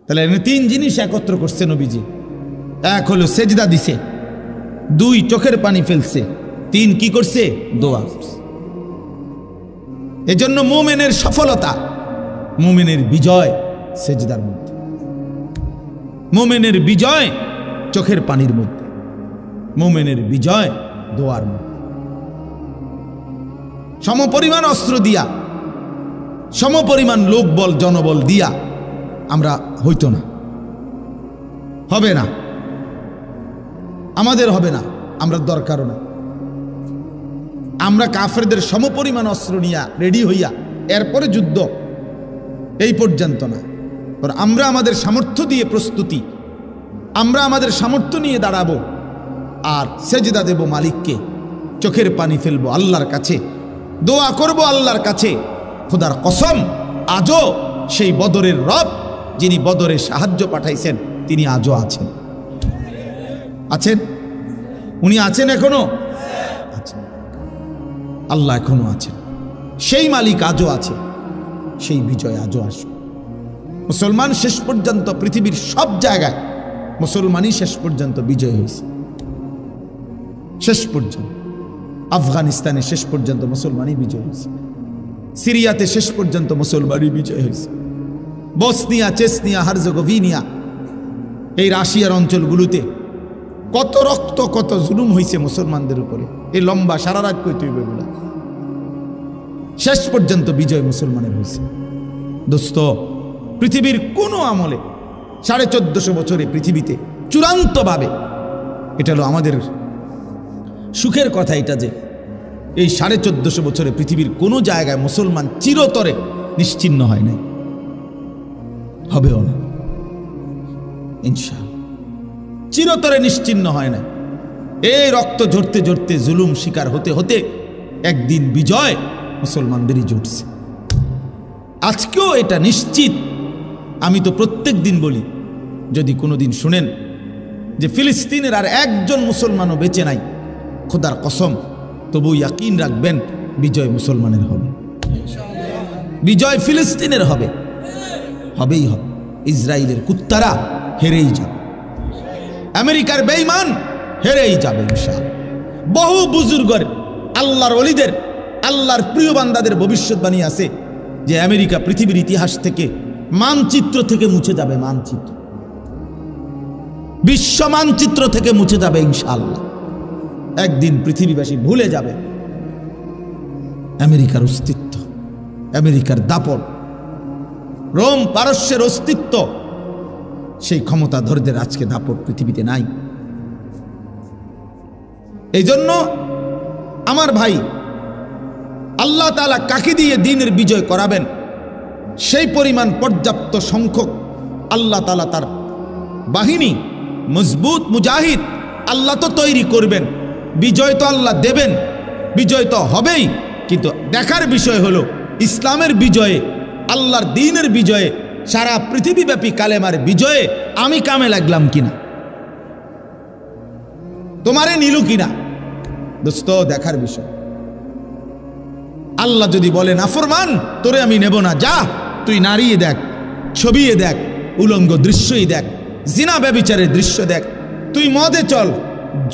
[SPEAKER 1] তাহলে এখানে 3 জিনিস একত্র করছে নবীজি। 1 হলো সেজদা দিছে, 2 চোখের পানি ফেলছে, 3 কি করছে? দোয়া করছে। এজন্য মুমিনের সফলতা, মুমিনের বিজয় সেজদার মধ্যে, মুমিনের বিজয় চোখের পানির মধ্যে, মুমিনের বিজয় দোয়ার মধ্যে। সমপরিমাণ অস্ত্র দিয়া, সমপরিমাণ লোকবল জনবল দিয়া আমরা হইতো না, হবে না, আমাদের হবে না, আমরা দরকারও না। আমরা কাফেরদের সমপরিমাণ অস্ত্র নিয়া রেডি হইয়া এরপরে যুদ্ধ, এই পর্যন্ত না। আমরা আমাদের সামর্থ্য দিয়ে প্রস্তুতি, আমরা আমাদের সামর্থ্য নিয়ে দাঁড়াবো আর সেজদা দেব মালিককে, চোখের পানি ফেলবো আল্লাহর কাছে, দোয়া করব আল্লাহর কাছে। খোদার কসম, আজও সেই বদরের রব যিনি বদরে সাহায্য পাঠাইছেন তিনি আজও আছেন। আছেন? উনি আছেন এখনো? আছেন। আল্লাহ এখনো আছেন। সেই মালিক আজও আছে, সেই বিজয় আজও আসবে। মুসলমান শেষ পর্যন্ত পৃথিবীর সব জায়গায় মুসলমানই শেষ পর্যন্ত বিজয় হয়েছে। শেষ পর্যন্ত আফগানিস্তানে শেষ পর্যন্ত মুসলমানই বিজয় হয়েছে, সিরিয়াতে শেষ পর্যন্ত মুসলমানই বিজয় হয়েছে, বসনিয়া, চেসনিয়া, হার্জেগোভিনা, এই রাশিয়ার অঞ্চলগুলোতে কত রক্ত, কত জুলুম হয়েছে মুসলমানদের উপরে। এই লম্বা সারা রাত কইতে হইবে এগুলা। শেষ পর্যন্ত বিজয় মুসলমানের হয়েছে। দোস্ত, পৃথিবীর কোনো আমলে 1450 বছরে পৃথিবীতে চূড়ান্তভাবে, এটা হলো আমাদের সুখের কথা এটা যে এই 1450 বছরে পৃথিবীর কোনো জায়গায় মুসলমান চিরতরে নিশ্চিহ্ন হয় নাই, হবেও না ইনশাআল্লাহ। চিরতরে নিশ্চিহ্ন হয় না। এই রক্ত ঝরতে ঝরতে, জুলুম শিকার হতে হতে একদিন বিজয় মুসলমানদেরই জুটছে। আজকেও এটা নিশ্চিত। আমি তো প্রত্যেক দিন বলি, যদি কোনোদিন শুনেন যে ফিলিস্তিনের আর একজন মুসলমানও বেঁচে নাই, খোদার কসম, তবু ইয়াকিন রাখবেন বিজয় মুসলমানের হবে, বিজয় ফিলিস্তিনের হবে, হবেই হবে। ইসরায়েলের কুত্তারা হেরেই যাবে, আমেরিকার বেঈমান হেরেই যাবে ইনশাআল্লাহ। বহু বুজুর্গের, আল্লাহর ওলিদের, আল্লাহর প্রিয় বান্দাদের ভবিষ্যৎবাণী আছে যে আমেরিকা পৃথিবীর ইতিহাস থেকে, মানচিত্র থেকে মুছে যাবে, মানচিত্র, বিশ্ব মানচিত্র থেকে মুছে যাবে ইনশাআল্লাহ। একদিন পৃথিবীবাসী ভুলে যাবে আমেরিকার অস্তিত্ব, আমেরিকার দাপট, রোম পারস্যের অস্তিত্ব। সেই ক্ষমতাধরদের আজকে দাপট পৃথিবীতে নাই। এই জন্য আমার ভাই, আল্লাহ তাআলা কাকে দিয়ে দ্বীনের বিজয় করাবেন, সেই পরিমাণ পর্যাপ্ত সংখ্যক আল্লাহ তাআলা তার বাহিনী, মজবুত মুজাহিদ আল্লাহ তো তৈরি করবেন। বিজয় তো আল্লাহ দেবেন, বিজয় তো হবেই। কিন্তু দেখার বিষয় হলো ইসলামের বিজয়ে, আল্লাহর দ্বীনের বিজয়ে, সারা পৃথিবীব্যাপী কালেমার বিজয়ে আমি কামে লাগলাম কিনা, তোমারে নিলু কিনা, দোস্ত দেখার বিষয়। আল্লাহ যদি বলে নাফরমান, তোরে আমি নেব না, যা তুই নাড়িয়ে দেখ, ছবিয়ে দেখ, উলঙ্গ দৃশ্যই দেখ, জিনা ব্যভিচারের দৃশ্য দেখ, তুই মদে চল,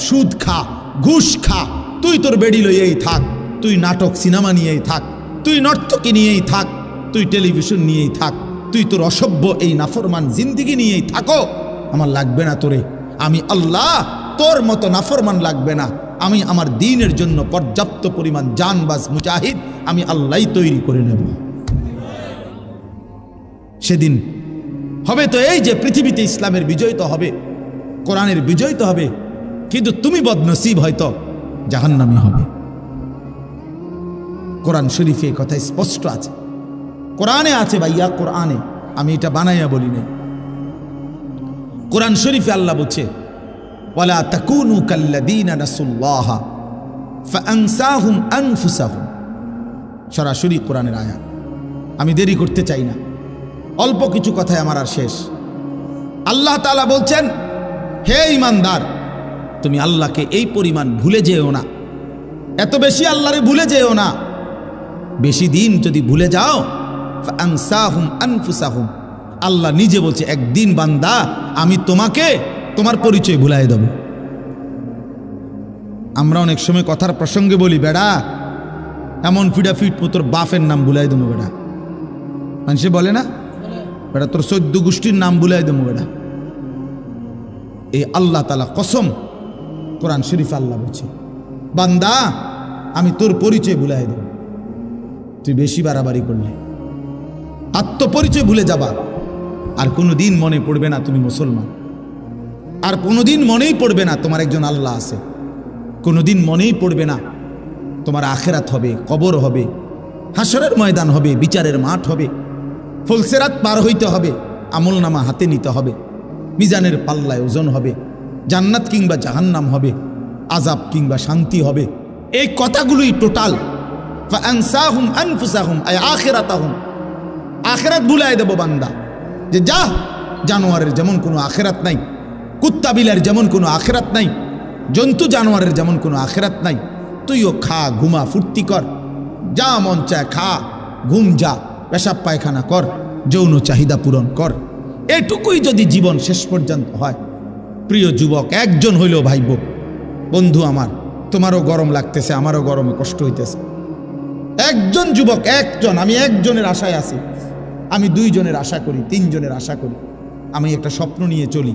[SPEAKER 1] সুদ খা, ঘুষ খা, তুই তোর বেডি লইয়েই থাক, তুই নাটক সিনেমা নিয়েই থাক, তুই নর্তকী নিয়েই থাক, তুই টেলিভিশন নিয়েই থাক, তুই তোর অসভ্য এই নাফরমান জিন্দিগি নিয়েই থাকো, আমার লাগবে না তোরে। আমি আল্লাহ তোর মতো নাফরমান লাগবে না। আমি আমার দ্বীনের জন্য পর্যাপ্ত পরিমাণ জানবাজ মুজাহিদ আমি আল্লাহই তৈরি করে নেব। সেদিন হবে তো এই যে পৃথিবীতে ইসলামের বিজয় তো হবে, কোরআনের বিজয় তো হবে, কিন্তু তুমি বদনসিব হয়তো জাহান্নামী হবে। কোরআন শরীফে কথা স্পষ্ট আছে, কোরআনে আছে ভাইয়া, কোরআনে, আমি এটা বানাইয়া বলি নাই। কোরআন শরীফে আল্লাহ বলছে ওয়ালা তাকুনু কাল্লাযীনা নাসুল্লাহা ফাআনসাহুম আনফুসাহুম, সরাসরি কোরআনের আয়াত। আমি দেরি করতে চাই না, অল্প কিছু কথায় আমার আর শেষ। আল্লাহ তাআলা বলছেন, হে ঈমানদার, তুমি আল্লাহকে এই পরিমাণ ভুলে যেও না, এত বেশি আল্লাহরে ভুলে যেও না। বেশি দিন যদি ভুলে যাও, ফাআনসাহুম আনফুসাহুম, আল্লাহ নিজে বলছে একদিন বান্দা আমি তোমাকে তোমার পরিচয় ভুলাই দেব। আমরা অনেক সময় কথার প্রসঙ্গে বলি, বেড়া এমন ফিডাফিট তোর বাপের নাম ভুলাই দেবো বেড়া। মানুষে বলে না, বেড়া তোর 14 গোষ্ঠীর নাম ভুলাই দেবো বেড়া। এই আল্লাহ তাআলা কসম, কোরআন শরীফ আল্লাহ বলছে বান্দা আমি তোর পরিচয় ভুলাই দেব। তুই বেশি বাড়াবাড়ি করলে আত্মপরিচয় ভুলে যাবা, আর কোনোদিন মনে পড়বে না তুমি মুসলমান, আর কোনোদিন মনেই পড়বে না তোমার একজন আল্লাহ আছে, কোনোদিন মনেই পড়বে না তোমার আখেরাত হবে, কবর হবে, হাসরের ময়দান হবে, বিচারের মাঠ হবে, ফুলসেরাত পার হইতে হবে, আমলনামা হাতে নিতে হবে, মিজানের পাল্লায় ওজন হবে, জান্নাত কিংবা জাহান্নাম হবে, আযাব কিংবা শান্তি হবে। এই কথাগুলোই টোটাল ফাআনসাহুম আনফুসাহুম আই আখিরাতাহুম, আখিরাত ভুলাই দেব বান্দা। যে যা, জানোয়ারের যেমন কোনো আখিরাত নাই, কুত্তা বিলার যেমন কোনো আখিরাত নাই, জন্তু জানোয়ারের যেমন কোনো আখিরাত নাই, তুইও খা, ঘুমা, ফুর্তি কর, যা মন চায় খা, ঘুম, যা পেশাব পায়খানা কর, যৌন চাহিদা পূরণ কর। এটুকুই যদি জীবন শেষ পর্যন্ত হয়, প্রিয় যুবক একজন হইলেও ভাইব, বন্ধু আমার, তোমারও গরম লাগতেছে, আমারও গরমে কষ্ট হইতেছে, একজন যুবক, একজন, আমি একজনের আশায় আছি, আমি 2 জনের আশা করি, 3 জনের আশা করি। আমি একটা স্বপ্ন নিয়ে চলি,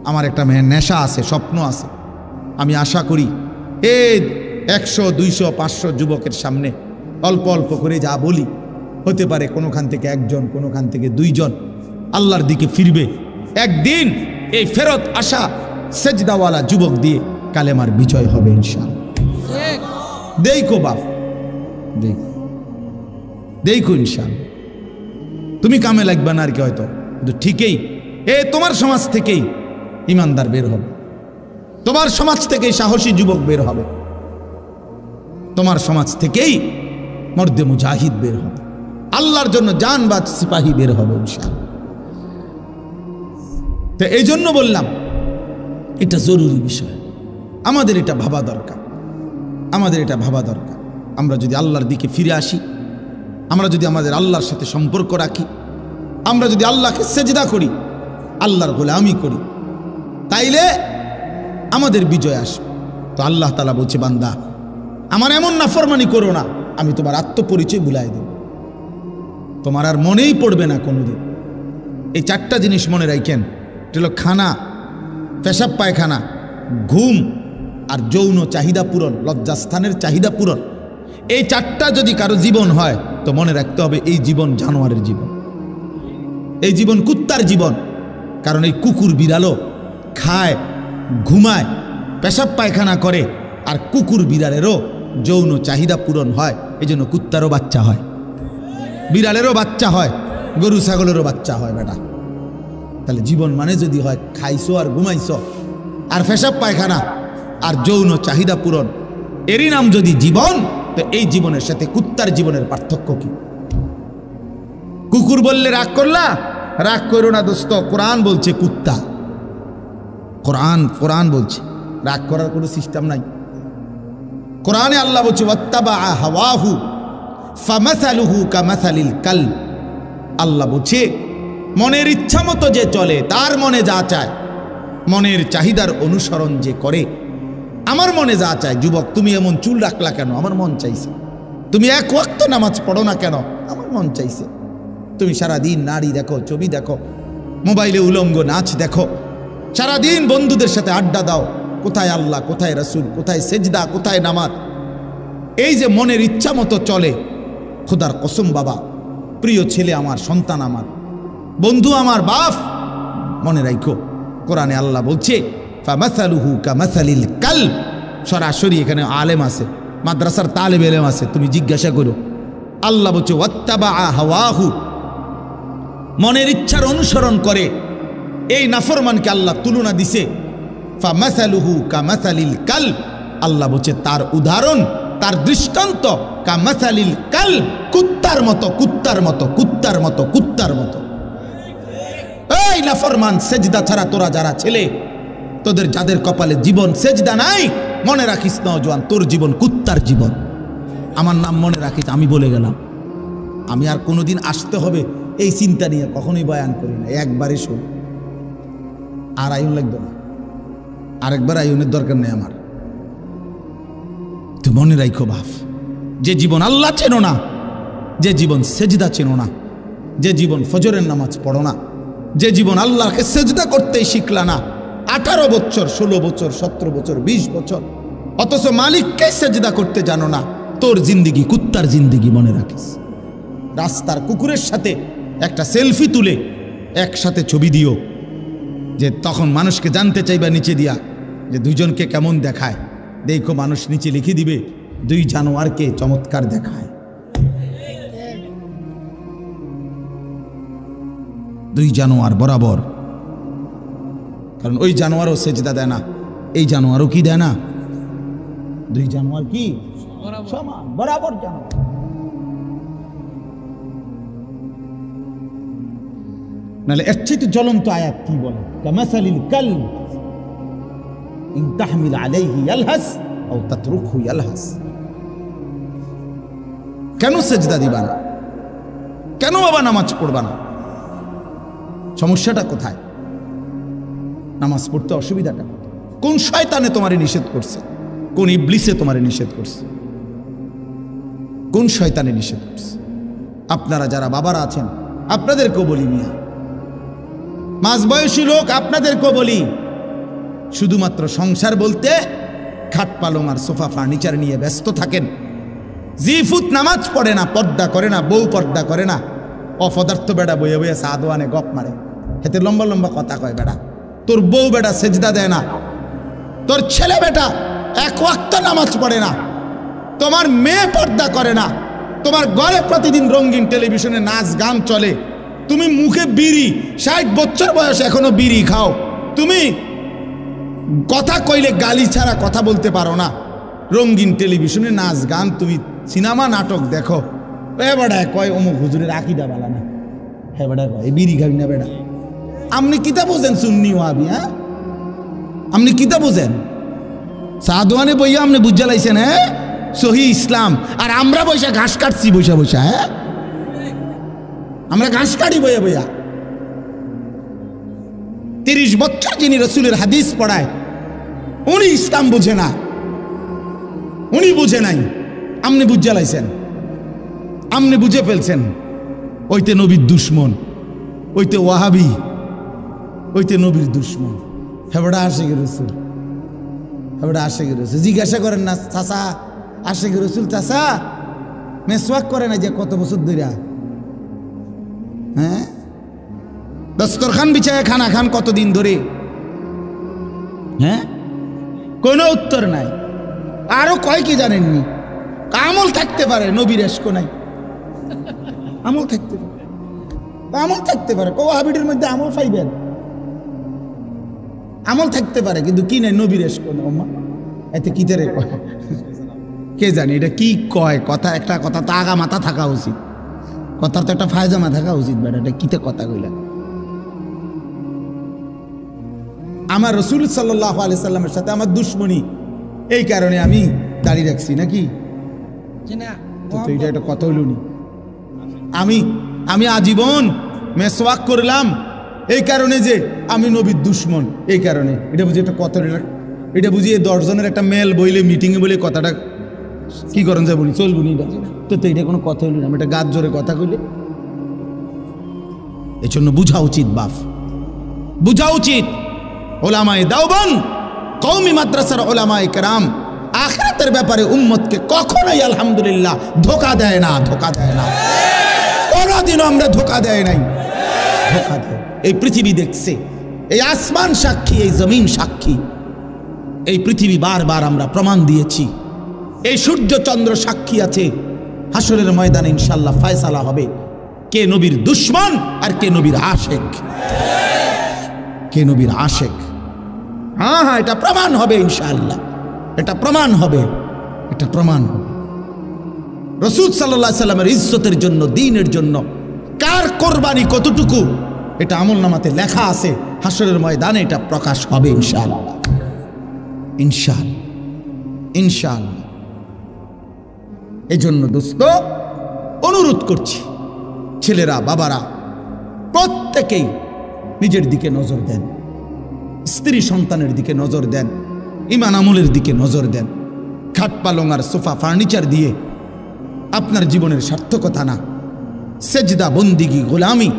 [SPEAKER 1] আমার একটা নেশা আছে, স্বপ্ন আছে। আমি আশা করি এই 100, 200, 500 যুবকের সামনে অল্প অল্প করে যা বলি, হতে পারে কোনোখান থেকে একজন, কোনোখান থেকে 2 জন আল্লাহর দিকে ফিরবে। একদিন এই ফেরত আসা সেজদাওয়ালা যুবক দিয়ে কালেমার বিজয় হবে ইনশাআল্লাহ। দেখো বাপ, দেখো ইনশাআল্লাহ, তুমি কামে লাগবে না আর কি হয়তো, কিন্তু ঠিকই তোমার সমাজ থেকেই ইমানদার বের হবে, তোমার সমাজ থেকেই সাহসী যুবক বের হবে, তোমার সমাজ থেকেই মর্দে মুজাহিদ বের হবে, আল্লাহর জন্য জানবাজ সিপাহী বের হবে ইনশাআল্লাহ। তো এই জন্য বললাম এটা জরুরি বিষয়, আমাদের এটা ভাবা দরকার, আমাদের এটা ভাবা দরকার। আমরা যদি আল্লাহর দিকে ফিরে আসি, আমরা যদি আমাদের আল্লাহর সাথে সম্পর্ক রাখি, আমরা যদি আল্লাহকে সেজদা করি, আল্লাহর গোলামি করি, তাইলে আমাদের বিজয় আসবে। তো আল্লাহ তাআলা বলছে বান্দা আমার এমন নাফরমানি করো না, আমি তোমার আত্মপরিচয় ভুলাই দেব, তোমার আর মনেই পড়বে না কোনোদিন। এই 4টা জিনিস মনে রাখেন, এটা হলো খানা, পেশাব পায়খানা, ঘুম আর যৌন চাহিদা পূরণ, লজ্জাস্থানের চাহিদা পূরণ। এই 4টা যদি কারো জীবন হয় তো মনে রাখতে হবে এই জীবন জানোয়ারের জীবন, এই জীবন কুত্তার জীবন। কারণ এই কুকুর বিড়ালও খায়, ঘুমায়, পেশাব পায়খানা করে, আর কুকুর বিড়ালেরও যৌন চাহিদা পূরণ হয়। এই জন্য কুত্তারও বাচ্চা হয়, বিড়ালেরও বাচ্চা হয়, গরু ছাগলেরও বাচ্চা হয় বেটা। তাহলে জীবন মানে যদি হয় খাইছো আর ঘুমাইছো আর পেশাব পায়খানা আর যৌন চাহিদা পূরণ, এরই নাম যদি জীবন, তো এই জীবনের সাথে কুত্তার জীবনের পার্থক্য কি? কুকুর বললে রাগ করলা, রাগ করো না দোস্ত, কোরআন বলছে কুত্তা, কোরআন বলছে, রাগ করার কোনো সিস্টেম নাই। কোরআনে আল্লাহ বলছে ওয়াত্তাবা হাওয়াহু ফামাসালুহু কামাসালিল কালব, আল্লাহ বলছে মনের ইচ্ছা মতো যে চলে, তার মনে যা চায়, মনের চাহিদার অনুসরণ যে করে, আমার মনে যা চায়। যুবক তুমি এমন চুল রাখলা কেন? আমার মন চাইছে। তুমি 1 ওয়াক্ত নামাজ পড়ো না কেন? আমার মন চাইছে। তুমি সারাদিন নারী দেখো, ছবি দেখো, মোবাইলে উলঙ্গ নাচ দেখো, সারাদিন বন্ধুদের সাথে আড্ডা দাও, কোথায় আল্লাহ, কোথায় রাসূল, কোথায় সেজদা, কোথায় নামাজ? এই যে মনের ইচ্ছা মতো চলে, খোদার কসম বাবা, প্রিয় ছেলে আমার, সন্তান আমার, বন্ধু আমার, বাপ, মনে রাখো কোরআনে আল্লাহ বলছে ফামাসালুহু কামাসালিল কালব। সরাসরি এখানে আলেম আছে, মাদ্রাসার তালেব ইলম আছে, তুমি জিজ্ঞাসা করো। আল্লাহ বলছে ওয়াত্তাবা হাওয়াহু, মনের ইচ্ছার অনুসরণ করে। এই নাফরমানকে আল্লাহ তুলনা দিছে ফামাসালুহু কামাসালিল কালব, আল্লাহ বলছে তার উদাহরণ, তার দৃষ্টান্ত কামাসালিল কালব, কুত্তার মতো, কুত্তার মতো, কুত্তার মতো, কুত্তার মতো। এই নাফরমান, সেজদা ছাড়া তোরা যারা ছেলে, তোদের যাদের কপালে জীবন সেজদা নাই, মনে রাখিস নওজোয়ান, তোর জীবন কুত্তার জীবন। আমার নাম মনে রাখিস, আমি বলে গেলাম। আমি আর কোনোদিন আসতে হবে এই চিন্তা নিয়ে কখনোই বয়ান করি না, একবারই শোন। আর আইন লাগবে না, আরেকবার আইনের দরকার নেই আমার। তুই মনে রাখো বাপ, যে জীবন আল্লাহ চেনো না, যে জীবন সেজদা চেনো না, যে জীবন ফজরের নামাজ পড়ো না, যে জীবন আল্লাহকে সেজদা করতেই শিখলা না, 18 বছর, 16 বছর, 17 বছর, 20 বছর, অথচ মালিককে সেজদা করতে জানো না, তোর জিন্দিগি কুত্তার জিন্দিগি, মনে রাখিস। রাস্তার কুকুরের সাথে একটা সেলফি তুলে একসাথে ছবি দিও, যে তখন মানুষকে জানতে চাইবা নিচে দিয়া যে দুইজনকে কেমন দেখায়। দেখো মানুষ নিচে লিখে দিবে 2 জানোয়ারকে চমৎকার দেখায়। 2 জানোয়ার বরাবর, কারণ ওই জানোয়ারও সেজদা দেয় না, এই জানোয়ারও কি দেয় না, 2 জানোয়ার কি সমান বরাবর জানোয়ার। নাহলে এর চাইতে জ্বলন্ত আয়াত কি বলে, কামাসালিল কালব ইন তাহমিল আলাইহি ইয়ালহাস আও তাতরুকহু ইয়ালহাস। কেন সেজদা দিবা না? কেন বাবা নামাজ পড়বা না? সমস্যাটা কোথায়? নামাজ পড়তে অসুবিধাটা কোন শয়তানে তোমারে নিষেধ করছে? কোন ইবলিসে তোমারে নিষেধ করছে? কোন শয়তানে নিষেধ করছে? আপনারা যারা বাবারা আছেন আপনাদেরকেও বলি, মিয়া মাঝবয়সী লোক আপনাদেরকেও বলি, শুধুমাত্র সংসার বলতে খাট পালং আর সোফা ফার্নিচার নিয়ে ব্যস্ত থাকেন। জিফুত নামাজ পড়ে না, পর্দা করে না, বউ পর্দা করে না, অপদার্থ বেড়া বইয়ে বইয়ে সাদওয়ানে গপ মারে, হেতে লম্বা লম্বা কথা কয়। বেড়া তোর বউ বেটা সেজদা দেয় না, তোর ছেলে বেটা 1 ওয়াক্ত নামাজ পড়ে না, তোমার মেয়ে পর্দা করে না, তোমার ঘরে প্রতিদিন রঙিন টেলিভিশনে নাচ গান চলে, তুমি মুখে বিড়ি, 60 বছর বয়স এখনো বিড়ি খাও, তুমি কথা কইলে গালি ছাড়া কথা বলতে পারো না, রঙিন টেলিভিশনে নাচ গান, তুমি সিনেমা নাটক দেখো। এ বেড়া কয় অমুক হুজুরের আকিদা বালা না, হ্যাঁ বেড়া কয় বিড়ি খাবি না। বেড়া আপনি কিতা বোঝেন সুন্নি ওয়াহাবি? হ্যাঁ আপনি কিতা বোঝেন? সাদওয়ানে বইয়া আপনি বুঝা লাইছেন হ্যাঁ সহি ইসলাম, আর আমরা বৈশা ঘাস কাটছি বৈশা বৈশা। হ্যাঁ আমরা ঘাস কাটি বইয়া বইয়া। 30 বছর যিনি রসুলের হাদিস পড়ায় উনি ইসলাম বুঝে না, উনি বুঝে নাই, আপনি বুঝা লাইছেন, আপনি বুঝে ফেলছেন। ওইতে নবীর দুশ্মন, ওইতে ওয়াহাবি, ওইতে নবীর দুশ্মন। হেবড়া আশেক রসুল, হেবড়া আশেক রসুল। জিজ্ঞাসা করেন না চাচা আশেক রসুল, চাচা মেসওয়াক করে না যে কত বছর ধরে? হ্যাঁ দস্তরখান বিছায় খানা খান কতদিন ধরে? হ্যাঁ কোনো উত্তর নাই। আরো কয় কি জানেননি? আমল থাকতে পারে, নবীর এশক নাই। আমল থাকতে পারে, আমল থাকতে পারে, ওয়াহাবিদের মধ্যে আমল পাইবেন, আমল থাকতে পারে, কিন্তু কি নাই, নবীর এশক নাই। এতে কি রে কয় কে জানি, এটা কি কয় কথা? একটা কথা তো আগা মাথা থাকা উচিত, কথার তো একটা ফায়জামা থাকা উচিত। বেটা এটা কিতে কথা কইলা? আমার রসুল সাল্লাল্লাহু আলাইহি সাল্লামের সাথে আমার দুশ্মনী, এই কারণে আমি দাড়ি রাখছি নাকি? এটা একটা কথা হইল নি? আমি আজীবন মেসওয়াক করলাম এই কারণে যে আমি নবীর দুশ্মন, এই কারণে। এটা বুঝি একটা কথা, এটা বুঝি 10 জনের একটা মেল বইলে মিটিংয়ে বলে কথাটা কি করেন যায় বলি চলবো নি? তো এটা কোনো কথা হইল না, আমি একটা গাছ জোরে কথা কইলে। এই জন্য বুঝা উচিত বাপ, বুঝা উচিত। ওলামায়ে দেওবন্দ, কওমি মাদ্রাসার ওলামায়ে কেরাম আখিরাতের ব্যাপারে উম্মতকে কখনোই আলহামদুলিল্লাহ ধোঁকা দেয় না, ধোঁকা দেয় না, কোনোদিনও আমরা ধোঁকা দেয় নাই, ধোঁকা দেয়। এই পৃথিবী দেখছে, এই আসমান সাক্ষী, এই জমিন সাক্ষী, এই পৃথিবী বারবার আমরা প্রমাণ দিয়েছি এই সূর্য চন্দ্র সাক্ষী আছে, হাসরের ময়দানে ইনশাআল্লাহ ফয়সালা হবে কে নবীর দুশমন আর কে নবীর আশেক। কে নবীর আশেক। হ্যাঁ হ্যাঁ, এটা প্রমাণ হবে ইনশাআল্লাহ, এটা প্রমাণ হবে, এটা প্রমাণ হবে। রাসূল সাল্লাল্লাহু আলাইহি সাল্লামের ইজ্জতের জন্য, দ্বীনের জন্য কার কোরবানি কতটুকু, এটা আমলনামাতে লেখা আছে। হাসরের ময়দানে এটা প্রকাশ হবে ইনশাআল্লাহ, ইনশাআল্লাহ, ইনশাআল্লাহ। এজন্য দোস্ত অনুরোধ করছি, ছেলেরা, বাবারা প্রত্যেকেই নিজের দিকে নজর দেন, স্ত্রী সন্তানের দিকে নজর দেন, ঈমান আমলের দিকে নজর দেন। খাট পালং আর সোফা ফার্নিচার দিয়ে আপনার জীবনের সার্থকতা না। সেজদা, বন্দিগি, গোলামি,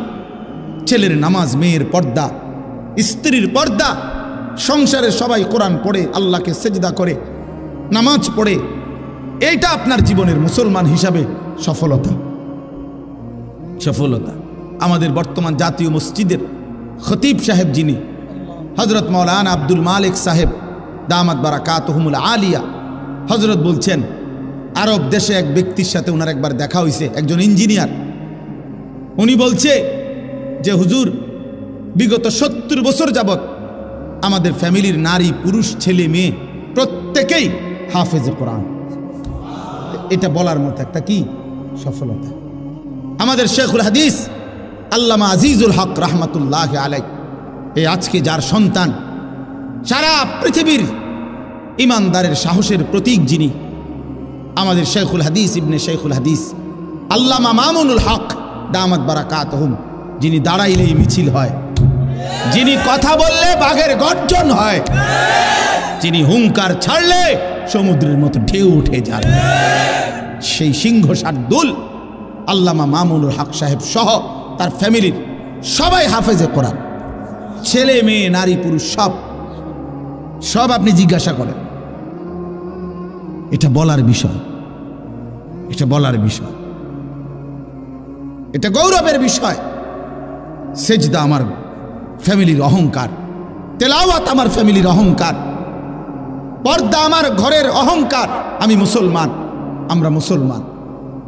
[SPEAKER 1] ছেলের নামাজ, মেয়ের পর্দা, স্ত্রীর পর্দা, সংসারে সবাই কোরআন পড়ে, আল্লাহকে সেজদা করে, নামাজ পড়ে, এইটা আপনার জীবনের মুসলমান হিসাবে সফলতা। সফলতা। আমাদের বর্তমান জাতীয় মসজিদের খতিব সাহেব যিনি হজরত মৌলানা আব্দুল মালিক সাহেব দামাত বারাকাতুহুমুল আলিয়া, হজরত বলছেন আরব দেশে এক ব্যক্তির সাথে ওনার একবার দেখা হয়েছে, একজন ইঞ্জিনিয়ার। উনি বলছে যে হুজুর, বিগত 70 বছর যাবৎ আমাদের ফ্যামিলির নারী, পুরুষ, ছেলে, মেয়ে প্রত্যেকেই হাফেজে কোরআন। এটা বলার মতো একটা কি সফলতা। আমাদের শেখুল হাদিস আল্লামা আজিজুল হক রহমাতুল্লাহ আলাইহি, এই আজকে যার সন্তান, সারা পৃথিবীর ইমানদারের সাহসের প্রতীক যিনি, আমাদের শেখুল হাদিস ইবনে শেখুল হাদিস আল্লামা মামুনুল হক দামাত বারাকাতুহুম, যিনি দাঁড়াইলেই মিছিল হয়, যিনি কথা বললে বাঘের গর্জন হয়, যিনি হুঙ্কার ছাড়লে সমুদ্রের মতো ঢেউ উঠে যায়, সেই সিংহ শার্দুল আল্লামা মামুনুল হক সাহেব সহ তার ফ্যামিলির সবাই হাফেজে কোরআন, ছেলে, মেয়ে, নারী, পুরুষ সব সব আপনি জিজ্ঞাসা করেন। এটা বলার বিষয়, এটা বলার বিষয়, এটা গৌরবের বিষয়। সেজদা আমার ফ্যামিলির অহংকার, তেলাওয়াত আমার ফ্যামিলির অহংকার, পর্দা আমার ঘরের অহংকার। আমি মুসলমান, আমরা মুসলমান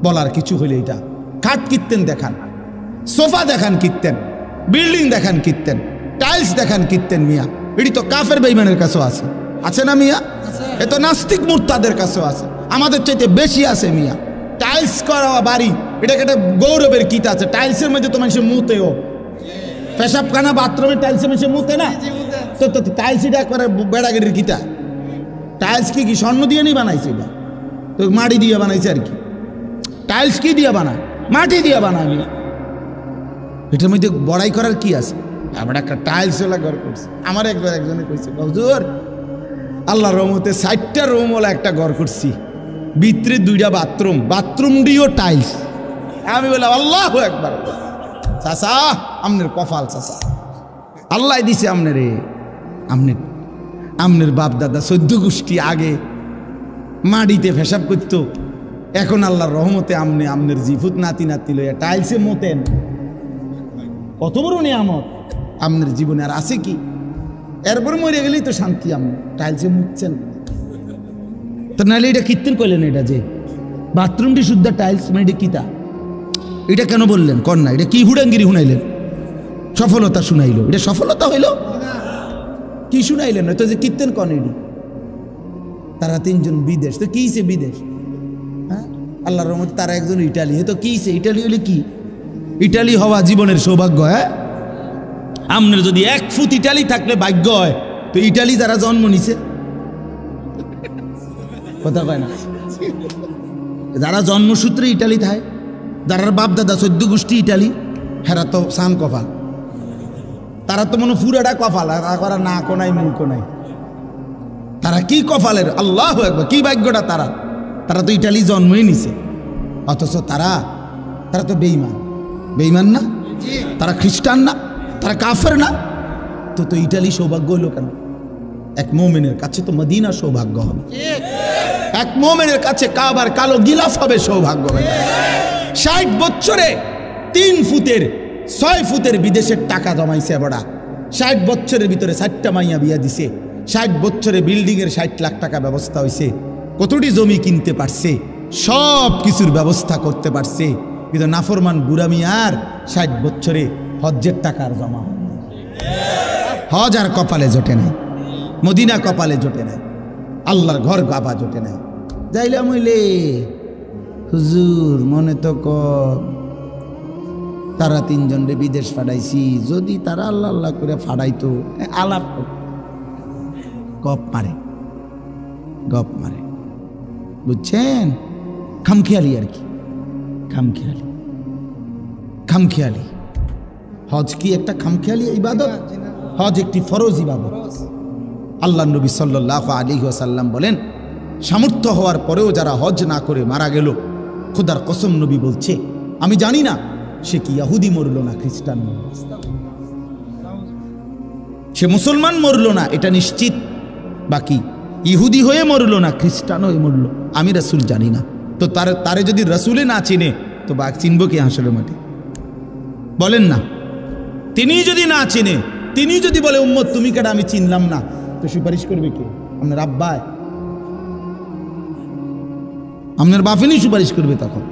[SPEAKER 1] বলার কিছু হইলে এটা খাট কীর্তেন দেখান, সোফা দেখান কীর্তেন, বিল্ডিং দেখান কীর্তেন, টাইলস দেখান কীর্তেন। মিয়া, এটি তো কাফের বেঈমানের কাছেও আছে, আছে না মিয়া? এ তো নাস্তিক মুরতাদের কাছেও আছে, আমাদের চাইতে বেশি আছে মিয়া। টাইলস করা বাড়ি, এটাকে একটা গৌরবের কিতা আছে। টাইলসের মধ্যে তো মানুষের মুতেও, পেশাবখানা বাথরুমের টাইলসের মানুষে মুতে না, তো তো টাইলস এটা একবারে বেড়াগিরির কিতা। টাইলস কি কি স্বর্ণ দিয়ে নি বানাইছে? এটা তো মাটি দিয়ে বানাইছে আর কি। টাইলস কি দিয়ে বানায়? মাটি দিয়ে বানায়। এটার মধ্যে বড়াই করার কি আছে? আমরা একটা টাইলসওয়ালা ঘর করছি। আমার একজনে কইছে, হুজুর আল্লাহর রহমতে 60টা রুমওয়ালা একটা ঘর করছি, ভিতরে 2টা বাথরুম, বাথরুম দিয়েও টাইলস। আমি বললাম আল্লাহু আকবার। চাচা আমনের কপাল, চাচা আল্লাহ দিছে আমনে রে। আমনের বাপ দাদা 14 গোষ্ঠী আগে মাটিতে পেশাব করতো, এখন আল্লাহর রহমতে আমনের জিফুত নাতি নাতি লইয়া টাইলসে মতেন। কত বড় নিয়ামত আমনের জীবনে, আর আছে কি? এরপর মরে গেলেই তো শান্তি। আপনি টাইলসে মুছছেন তো, নাহলে এটা কীর্তন করলেন? এটা যে বাথরুমটি শুদ্ধ টাইলস, মানে এটা কিতা? এটা কেন বললেন? কর না, এটা কি হুড়াঙ্গিরি শুনাইলেন? সফলতা শুনাইল, এটা সফলতা হইল? কি শুনাইলেন? তো যে কীর্তন কন এটি। তারা 3 জন বিদেশ, তো কি সে বিদেশ? হ্যাঁ, আল্লাহর রহমতে তারা একজন ইটালি। তো কি সে ইটালি হইলে কি? ইটালি হওয়া জীবনের সৌভাগ্য। হ্যাঁ, আপনার যদি 1 ফুট ইটালি থাকলে ভাগ্য হয়, তো ইটালি যারা জন্ম নিছে, কথা কয় না, যারা জন্মসূত্রে ইটালি থাকে, যারা বাপ দাদা 14 গোষ্ঠী ইটালি, হেরা তো সান কপাল। তারা তো মনে পুরাটা কপাল, করা না কোনাই মুখ নাই। তারা কি কপালের, আল্লাহু আকবার, কি ভাগ্যটা তারা। তারা তো ইটালি জন্মই নিছে, অথচ তারা তো বেঈমান। বেঈমান না? তারা খ্রিস্টান না? তারা কাফের না? তো ইটালি সৌভাগ্য হইল কেন? এক মুমিনের কাছে তো মদিনা সৌভাগ্য হবে, এক মুমিনের কাছে কাবার কালো গিলাফ হবে সৌভাগ্য হবে। 60 বছরে 3 ফুটের 6 ফুটের বিদেশের টাকা জমাইছে বড়া। 60 বছরের ভিতরে 60টা মাইয়া বিয়া দিছে। 60 বছরে বিল্ডিং এর 60 লাখ টাকা ব্যবস্থা হয়েছে। কতটি জমি কিনতে পারছে, সব কিছুর ব্যবস্থা করতে পারছে, কিন্তু নাফরমান বুড়া মিয়ার 60 বছরে হজ্জের টাকার জমা হয় না। হজ আর কপালে জোটে নাই, মদিনা কপালে জোটে নাই, আল্লাহর ঘর গাবা জোটে নাই। যাইলাম হইলে হুজুর মনে তো তারা 3 জনরে বিদেশ ফাটাইছি, যদি তারা আল্লাহ আল্লাহ করে ফাটাইতো, আলাপ গপ মারে, গপ মারে, বুঝছেন? খামখেয়ালি আর কি, খামখেয়ালি, খামখেয়ালি। হজ কি একটা খামখেয়ালি ইবাদত? হজ একটি ফরজ ইবাদত। আল্লাহ নবী সাল্লাল্লাহু আলাইহি ওয়াসাল্লাম বলেন, সামর্থ্য হওয়ার পরেও যারা হজ না করে মারা গেল, খোদার কসম নবী বলছে, আমি জানি না সে কি ইহুদি মরল না খ্রিস্টান মরল, সে মুসলমান মরল না এটা নিশ্চিত, বাকি ইহুদি হয়ে মরল না খ্রিস্টান হয়ে মরল আমি রাসূল জানি না। তো তারে যদি রাসূলে না চিনে তো বাঘ চিনব কি হাসরের মাঠে? বলেন না। তিনি যদি না চিনে, তিনি যদি বলে উম্মত তুমি কেডা আমি চিনলাম না, তো সুপারিশ করবে কে? আপনার আব্বায়, আপনার বাপেনই সুপারিশ করবে। তখন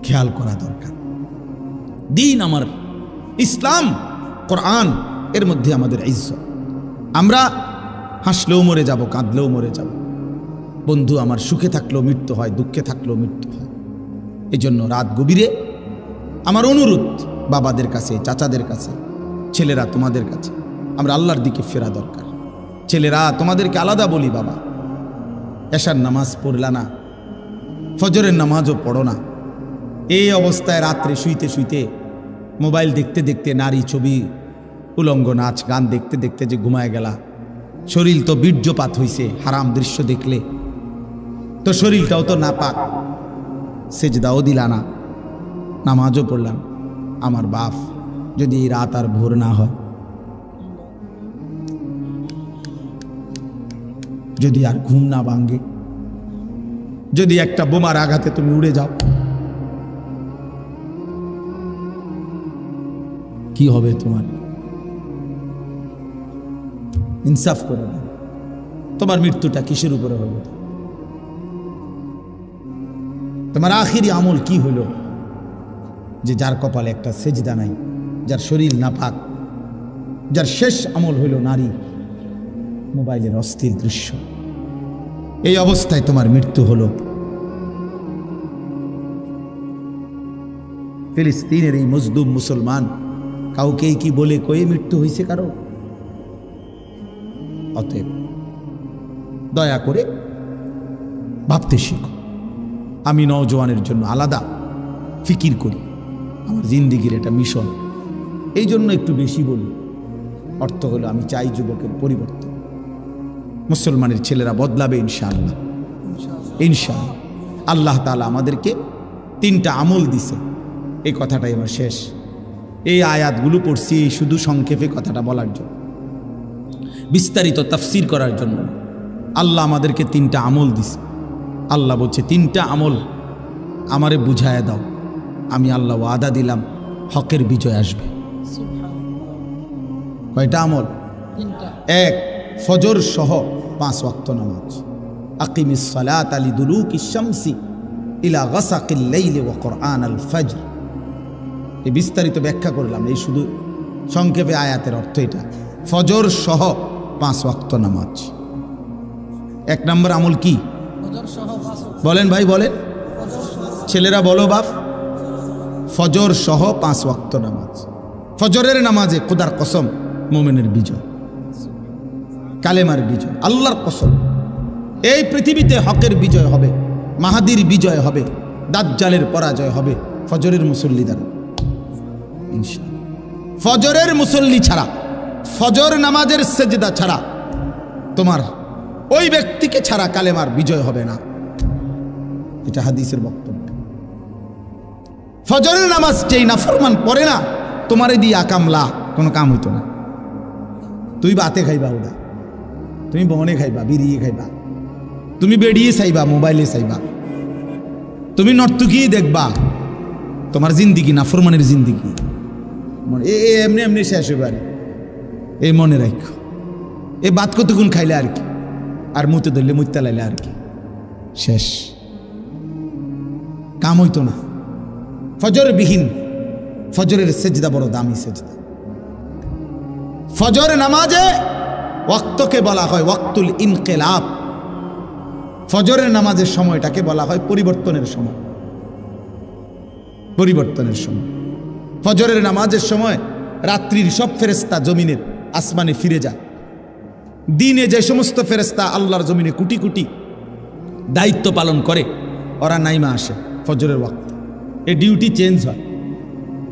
[SPEAKER 1] খেয়াল করা দরকার। দিন আমার ইসলাম, কোরআন, এর মধ্যে আমাদের ইজ্জত। আমরা হাসলেও মরে যাব, কাঁদলেও মরে যাব। বন্ধু আমার সুখে থাকলেও মৃত্যু হয়, দুঃখে থাকলেও মৃত্যু হয়। এই জন্য রাত গভীরে আমার অনুরোধ বাবাদের কাছে, চাচাদের কাছে, ছেলেরা তোমাদের কাছে, আমরা আল্লাহর দিকে ফেরা দরকার। ছেলেরা তোমাদেরকে আলাদা বলি, বাবা এশার নামাজ পড়লা না, ফজরের নামাজও পড়ো না, এই অবস্থায় রাত্রে শুইতে শুইতে মোবাইল দেখতে দেখতে নারী ছবি, উলঙ্গ নাচ গান দেখতে দেখতে যে ঘুমায় গেলা, শরীর তো বীর্যপাত হইছে, হারাম দৃশ্য দেখলে তো শরীরটাও তো নাপাক, সেজদাও দিলা না, নামাজও পড়লাম। আমার বাপ যদি এই রাত আর ভোর না হয়, যদি আর ঘুম না ভাঙ্গে, যদি একটা বোমার আঘাতে তুমি উড়ে যাও, কি হবে তোমার? ইনসাফ করে না, তোমার মৃত্যুটা কিসের উপরে হবে? তোমার আখিরি আমল কি হলো যে যার কপালে একটা সেজদা নাই, যার শরীর নাপাক, যার শেষ আমল হইল নারী, মোবাইলের অস্থির দৃশ্য, এই অবস্থায় তোমার মৃত্যু হলো। ফিলিস্তিনের এই মজলুম মুসলমান কাউকে কি বলে কয়ে মৃত্যু হয়েছে কারো? অতএব দয়া করে ভাবতে শিখো। আমি নওজোয়ানের জন্য আলাদা ফিকির করি, আমার জিন্দিগির এটা মিশন, এই জন্য একটু বেশি বলি। অর্থ হলো আমি চাই যুবকের পরিবর্তন, মুসলমানের ছেলেরা বদলাবে ইনশাআল্লাহ, ইনশাআল্লাহ। আল্লাহ তাআলা আমাদেরকে 3টা আমল দিছে, এই কথাটাই আমার শেষ। এই আয়াতগুলো পড়ছি শুধু সংক্ষেপে কথাটা বলার জন্য, বিস্তারিত তাফসীর করার জন্য। আল্লাহ আমাদেরকে 3টা আমল দিছে। আল্লাহ বলছে 3টা আমল আমারে বুঝায় দাও, আমি আল্লাহ ওয়াদা দিলাম হকের বিজয় আসবে। কয়টা আমল? 1, ফজর সহ 5 ওয়াক্ত নামাজ। আকিমিস সালাতা লিদুলুকিশ শামসি ইলা গাসাকিল লাইলি ওয়া কুরআনাল ফজর। এই বিস্তারিত ব্যাখ্যা করলাম, এই শুধু সংক্ষেপে আয়াতের অর্থ এটা। ফজর সহ 5 ওয়াক্ত নামাজ। 1 নম্বর আমল কি? বলেন ভাই, বলেন, ছেলেরা বলো বাপ। ফজর সহ 5 ওয়াক্ত নামাজ। ফজরের নামাজে খোদার কসম মুমিনের বিজয়, কালেমার বিজয়, আল্লাহর কসম। এই পৃথিবীতে হকের বিজয় হবে, মাহাদির বিজয় হবে, দাজ্জালের পরাজয় হবে ফজরের মুসল্লি দ্বারা ইনশাআল্লাহ। ফজরের মুসল্লি ছাড়া, ফজর নামাজের সেজদা ছাড়া, তোমার ওই ব্যক্তিকে ছাড়া কালেমার বিজয় হবে না। এটা হাদিসের বক্তব্য। ফজরের নামাজ যেই নাফরমান পড়ে না, তোমার দিয়ে আকামলা কোনো কাম হইতো না। তুই বাতে খাইবা, ওটা তুমি বনে খাইবা, বিড়িয়ে খাইবা, তুমি বেড়িয়ে চাইবা, মোবাইলে চাইবা, তুমি নর্তকী দেখবা, তোমার জিন্দিগি নাফরমানের জিন্দিগি এমনি এমনি শেষ হবে। এই মনে রাখো, এই বাত কতক্ষণ খাইলে আর কি, আর মুতে ধরলে মুইতে লাইলে আর কি শেষ, কাম হইতো না। ফজর বিহীন, ফজরের সেজদা বড় দামি সেজদা। ফজর নামাজে ওয়াক্তকে বলা হয় ওয়াক্তুল ইনকিলাব। ফজরের নামাজের সময়টাকে বলা হয় পরিবর্তনের সময়, পরিবর্তনের সময়। ফজরের নামাজের সময় রাত্রির সব ফেরেশতা জমিনের আসমানে ফিরে যায়। দিনে যে সমস্ত ফেরেশতা আল্লাহর জমিনে কোটি কোটি দায়িত্ব পালন করে, ওরা নাইমা আসে ফজরের ওয়াক্তে। এই ডিউটি চেঞ্জ হয়।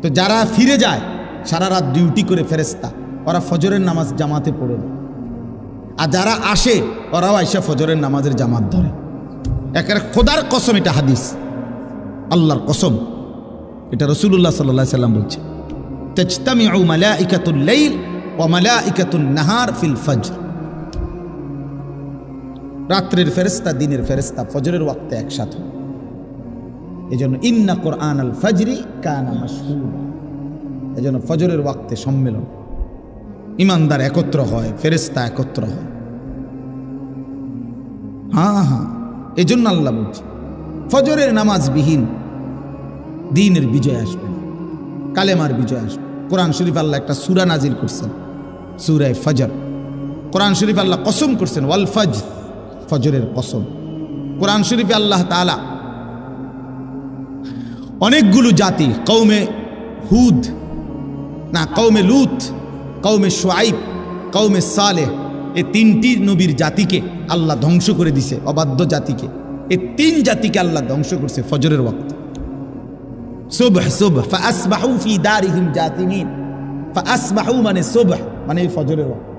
[SPEAKER 1] তো যারা ফিরে যায় সারা রাত ডিউটি করে ফেরেশতা, ওরা ফজরের নামাজ জামাতে পড়ে যায়। আর যারা আসে ওরাও আইসা ফজরের নামাজের জামাত ধরে। একেবারে খোদার কসম, এটা হাদিস, আল্লাহর কসম, এটা রাসূলুল্লাহ সাল্লাল্লাহু আলাইহি সাল্লাম বলছে, তাজতামিউ মালাইকাতুল লাইল ওয়া মালাইকাতুন নাহার ফিল ফজর। রাত্রের ফেরেশতা দিনের ফেরেশতা ফজরের ওয়াক্তে একসাথে। এজন্য ইন্না কুরআনাল ফজরি কানা মাশহুদা, এজন্য ফজরের ওয়াক্তে সম্মেলন, ইমানদার একত্র হয়, ফেরেশতা একত্র হয়। হ্যাঁ, এজন্য আল্লাহ বলছে ফজরের নামাজ বিহীন দ্বীনের বিজয় আসবে না, কালেমার বিজয় আসবে। কোরআন শরীফ আল্লাহ একটা সূরা নাজিল করছেন, সূরা ফজর। কোরআন শরীফ আল্লাহ কসম করছেন ওয়াল ফজর, ফজরের কসম। কোরআন শরীফে আল্লাহ তাআলা অনেকগুলো জাতি, কওমে হুদ না, কওমে লূত, কওমে শুআইব, কওমে সালেহ, এই তিনটি নবীর জাতিকে আল্লাহ ধ্বংস করে দিছে, অবাধ্য জাতিকে। এই তিন জাতিকে আল্লাহ ধ্বংস করছে ফজরের ওয়াক্তে। সুবহ সুবহ ফাসবাহু ফি দারিহিম জাতিমিন। ফাসবাহু মানে সুবহ মানে ফজরের ওয়াক্ত।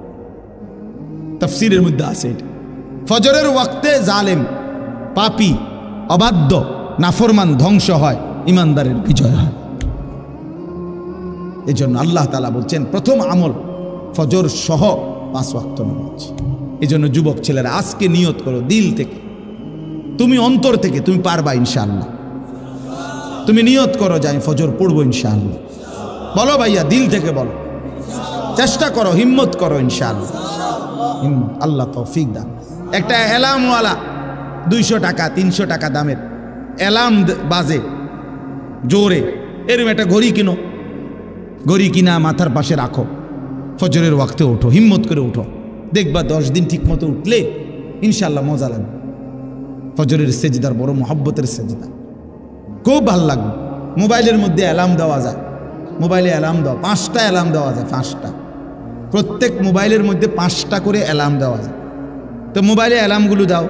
[SPEAKER 1] তাফসীরের মধ্যে আছে এটা। ফজরের ওয়াক্তে জালেম, পাপী, অবাধ্য, নাফরমান ধ্বংস হয়, ইমানদারের বিজয় হয়। এই জন্য আল্লাহ তাআলা বলছেন প্রথম আমল ফজর সহ 5 ওয়াক্ত নামাজ। এই জন্য যুবক ছেলেরা আজকে নিয়ত করো দিল থেকে, তুমি অন্তর থেকে, তুমি পারবা ইনশাআল্লাহ। তুমি নিয়ত করো যে আমি ফজর পড়বো ইনশাআল্লাহ। বলো ভাইয়া, দিল থেকে বলো, চেষ্টা করো, হিম্মত করো ইনশাআল্লাহ। আল্লাহ তৌফিক দান। একটা অ্যালার্মওয়ালা 200 টাকা 300 টাকা দামের অ্যালার্ম বাজে জোরে, এরকম একটা ঘড়ি কিনো, ঘড়ি কিনা মাথার পাশে রাখো, ফজরের ওয়াক্তে ওঠো, হিম্মত করে উঠো, দেখবা 10 দিন ঠিক মতো উঠলে ইনশাআল্লাহ মজা লাগবে। ফজরের সেজদার বড় মহব্বতের সেজদা, খুব ভাল লাগবে। মোবাইলের মধ্যে অ্যালার্ম দেওয়া যায়, মোবাইলে অ্যালার্ম দাও, 5টা অ্যালার্ম দেওয়া যায়, 5টা, প্রত্যেক মোবাইলের মধ্যে 5টা করে অ্যালার্ম দেওয়া যায়। তো মোবাইলে অ্যালার্মগুলো দাও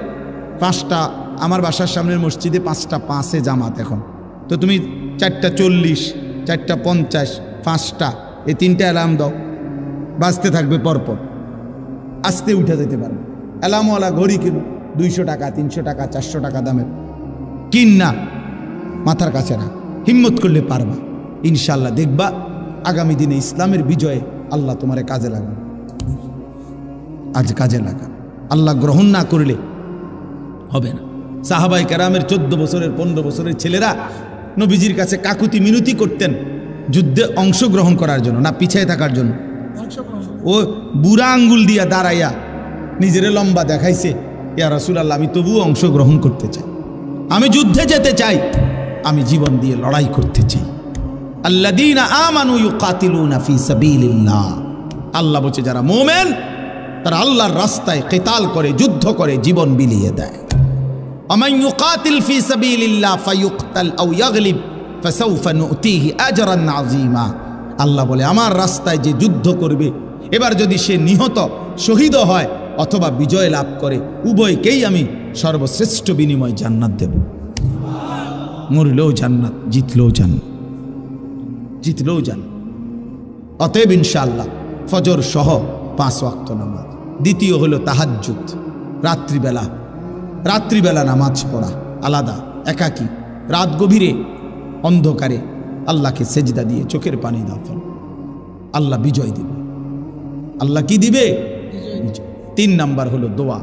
[SPEAKER 1] 5টা। আমার বাসার সামনের মসজিদে 5টা 5-এ জামাত এখন, তো তুমি 4:40, 4:50, 5টা, এই 3টা অ্যালার্ম দাও, বাজতে থাকবে পরপর, আস্তে উঠে যেতে পারবে। অ্যালার্মওয়ালা ঘড়ি কিনো, 200 টাকা 300 টাকা 400 টাকা দামের কিন না, মাথার কাছে না, হিম্মত করলে পারবা ইনশাআল্লাহ। দেখবা আগামী দিনে ইসলামের বিজয়ে আল্লাহ তোমারে কাজে লাগাবে। আজ কাজে লাগা, আল্লাহ গ্রহণ না করলে হবে না। সাহাবাই কেরামের 14 বছরের 15 বছরের ছেলেরা নবীজির কাছে কাকুতি মিনতি করতেন যুদ্ধে অংশগ্রহণ করার জন্য, না পিছিয়ে থাকার জন্য। ও বুড়া আঙ্গুল দিয়া দাঁড়াইয়া নিজেরে লম্বা দেখাইছে, ইয়া রাসূলুল্লাহ আমি তবুও অংশগ্রহণ করতে চাই, আমি যুদ্ধে যেতে চাই, আমি জীবন দিয়ে লড়াই করতে চাই। আল্লাযীনা আমানু ইউকাতিলুনা ফি সাবিলিল্লাহ, আল্লাহ বলছে যারা মুমিন তারা আল্লাহর রাস্তায় কিতাল করে, যুদ্ধ করে, জীবন বিলিয়ে দেয়। আমান ইউকাতিল ফি সাবিলিল্লাহ ফায়ুকতাল আও ইয়াগলিব ফাসাউফা নুতিহি আজরান আযীমা। আল্লাহ বলে আমার রাস্তায় যে যুদ্ধ করবে, এবার যদি সে নিহত শহীদ হয় অথবা বিজয় লাভ করে, উভয়কেই আমি সর্বশ্রেষ্ঠ বিনিময় জান্নাত দেব। মরলেও জান্নাত, জিতলেও জান্নাত, জিতলেও জান্নাত। অতএব ইনশাআল্লাহ ফজর সহ 5 ওয়াক্ত নামাজ। দ্বিতীয় হলো তাহাজ্জুদ, রাত্রিবেলা, রাত্রিবেলা নামাজ পড়া আলাদা, একাকী, রাত গভীরে অন্ধকারে আল্লাহকে সেজদা দিয়ে চোখের পানি দাও, আল্লাহ বিজয় দিবে। আল্লাহ কি দিবে? বিজয়। 3 নাম্বার হলো দোয়া,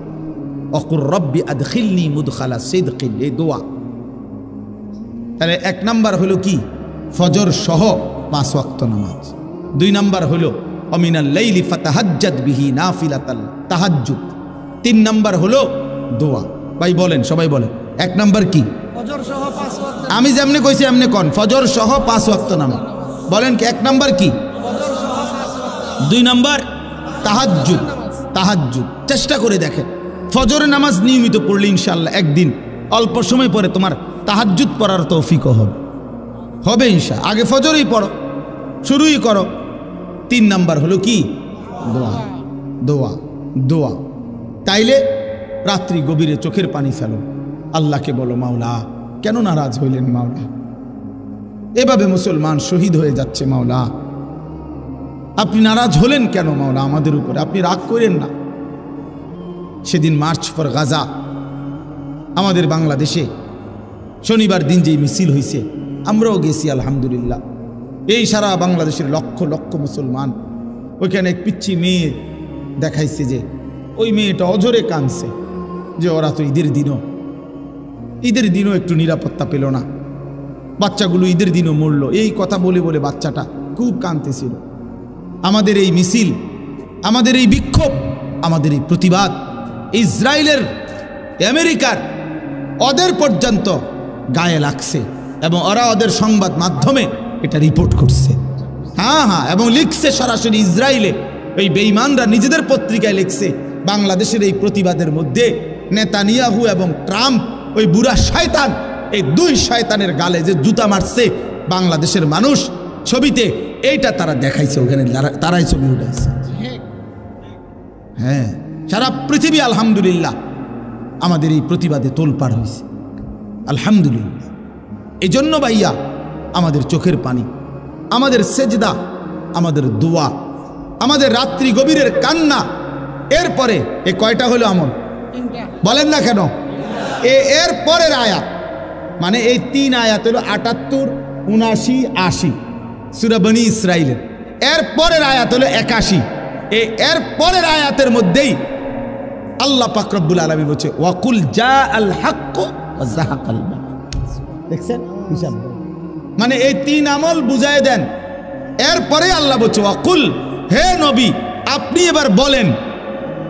[SPEAKER 1] অকুর রব্বি আদখিলনি মুদখালা সিদকিন, এই দোয়া। তাহলে 1 নাম্বার হলো কি? ফজর সহ 5 ওয়াক্ত নামাজ। 2 নাম্বার হলো অমিনাল লাইলি ফাতাহাজ্জাদ বিহি নাফিলাতাল, তাহাজ্জুদ, 3 নাম্বার হলো দোয়া। ভাই বলেন, সবাই বলেন 1 নাম্বার কি?
[SPEAKER 2] ফজর সহ 5 ওয়াক্ত।
[SPEAKER 1] আমি যেমনি কইছি এমনি কোন, ফজর সহ 5 ওয়াক্ত নামাজ। বলেন কি 1 নাম্বার কি?
[SPEAKER 2] ফজর সহ 5 ওয়াক্ত।
[SPEAKER 1] 2 নাম্বার তাহাজ্জুদ। তাহাজ্জুদ চেষ্টা করে দেখেন, ফজরের নামাজ নিয়মিত পড়লে ইনশাআল্লাহ একদিন অল্প সময় পরে তোমার তাহাজ্জুদ পড়ার তৌফিক হবে ইনশাআল্লাহ। আগে ফজরই পড়ো, শুরুই করো। 3 নাম্বার হলো কি? দোয়া। দোয়া দোয়া। তাইলে রাত্রি গভীরে চোখের পানি ফেলো, আল্লাহকে বলো, মাওলা কেন নারাজ হইলেন মাওলা? এভাবে মুসলমান শহীদ হয়ে যাচ্ছে মাওলা, আপনি নারাজ হলেন কেন মাওলা আমাদের উপরে? আপনি রাগ করেন না। সেদিন মার্চ ফর গাজা আমাদের বাংলাদেশে শনিবার দিন যেই মিছিল হয়েছে, আমরাও গেছি আলহামদুলিল্লাহ। এই সারা বাংলাদেশের লক্ষ লক্ষ মুসলমান, ওইখানে এক পিচ্ছি মেয়ে দেখাইছে যে ওই মেয়েটা অঝরে কাঁদছে যে ওরা তো ঈদের দিনও একটু নিরাপত্তা পেল না, বাচ্চাগুলো ঈদের দিনও মরল। এই কথা বলে বলে বাচ্চাটা খুব কাঁদতেছিল। আমাদের এই মিছিল, আমাদের এই বিক্ষোভ, আমাদের এই প্রতিবাদ ইসরায়েলের, আমেরিকার, ওদের পর্যন্ত গায়ে লাগছে এবং ওরা ওদের সংবাদ মাধ্যমে এটা রিপোর্ট করছে। হ্যাঁ, এবং লিখছে সরাসরি ইসরায়েলে। ওই বেঈমানরা নিজেদের পত্রিকায় লিখছে বাংলাদেশের এই প্রতিবাদের মধ্যে নেতানিয়াহু এবং ট্রাম্প, ওই বুড়া শয়তান, এই 2 শয়তানের গালে যে জুতা মারছে বাংলাদেশের মানুষ, ছবিতে এইটা তারা দেখাইছে, ওখানে তারাই ছবি উঠাইছে। হ্যাঁ, সারা পৃথিবী আলহামদুলিল্লাহ আমাদের এই প্রতিবাদে তোলপাড় হয়েছে আলহামদুলিল্লাহ। এই জন্য ভাইয়া আমাদের চোখের পানি, আমাদের সেজদা, আমাদের দোয়া, আমাদের রাত্রি গভীরের কান্না, এরপরে এ কয়টা হলো আমল? বলেন না কেন? এর পরের আয়াত, মানে এই 3 আয়াত হলো 78, 79, 80 সূরা বনী ইসরাইলের। এর পরের আয়াত হলো 81। এর পরের আয়াতের মধ্যেই আল্লাহ পাক রব্বুল আলামিন বলছে ওয়াকুল জা আল হক ওয়া যাহাকাল বাতিল। দেখছেন হিসাব? মানে এই 3 আমল বুঝায় দেন। এরপরে আল্লাহ বলছে ওয়াকুল, হে নবী আপনি এবার বলেন।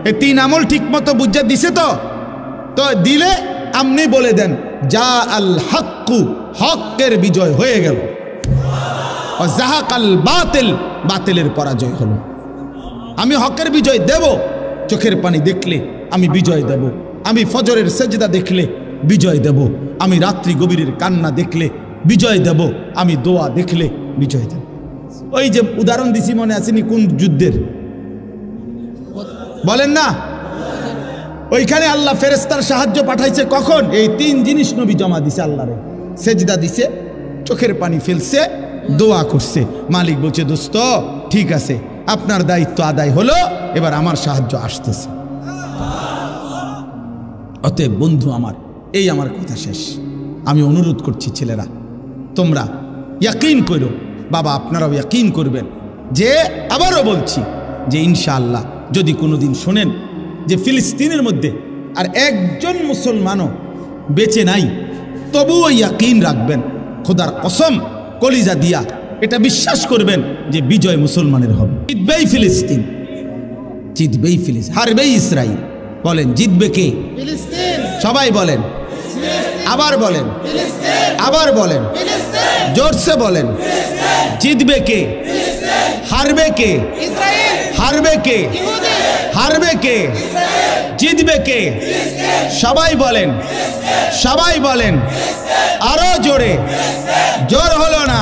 [SPEAKER 1] এই 3 আমল ঠিক মতো বুঝা দিছে তো দিলে আপনি বলে দেন জা আল হক, হকের বিজয় হয়ে গেল, ওয়া যাহাকাল বাতিল, বাতিলের পরাজয় হলো। আমি হকের বিজয় দেব, চোখের পানি দেখলে আমি বিজয় দেব, আমি ফজরের সেজদা দেখলে বিজয় দেব, আমি রাত্রি গভীরের কান্না দেখলে বিজয় দেব, আমি দোয়া দেখলে বিজয় দেব। ওই যে উদাহরণ দিছি, মনে আসেনি কোন যুদ্ধের? বলেন না? ওইখানে আল্লাহ ফেরেশতার সাহায্য পাঠাইছে কখন? এই 3 জিনিস নবী জমা দিছে আল্লাহরে। সেজদা দিছে, চোখের পানি ফেলছে, দোয়া করছে। মালিক বলছে দোস্ত ঠিক আছে, আপনার দায়িত্ব আদায় হলো, এবার আমার সাহায্য আসতেছে। অতএব বন্ধু আমার, এই আমার কথা শেষ। আমি অনুরোধ করছি ছেলেরা, তোমরা ইয়াকিন করো, বাবা আপনারাও ইয়াকিন করবেন যে, আবারও বলছি যে ইনশাআল্লাহ যদি কোনোদিন শোনেন যে ফিলিস্তিনের মধ্যে আর একজন মুসলমানও বেঁচে নাই, তবুও ইয়াকিন রাখবেন, খোদার কসম কলিজা দিয়া এটা বিশ্বাস করবেন যে বিজয় মুসলমানের হবে। জিতবেই ফিলিস্তিন, জিতবেই ফিলিস্তিন, হারবেই ইসরাইল। বলেন জিতবে কে?
[SPEAKER 2] ফিলিস্তিন।
[SPEAKER 1] সবাই বলেন, আবার বলেন, আবার বলেন, জোরসে বলেন, জিতবে কে? হারবে কে? হারবে কে? হারবে কে? জিতবে কে? সবাই বলেন, সবাই বলেন, আরো জোরে, জোর হলো না।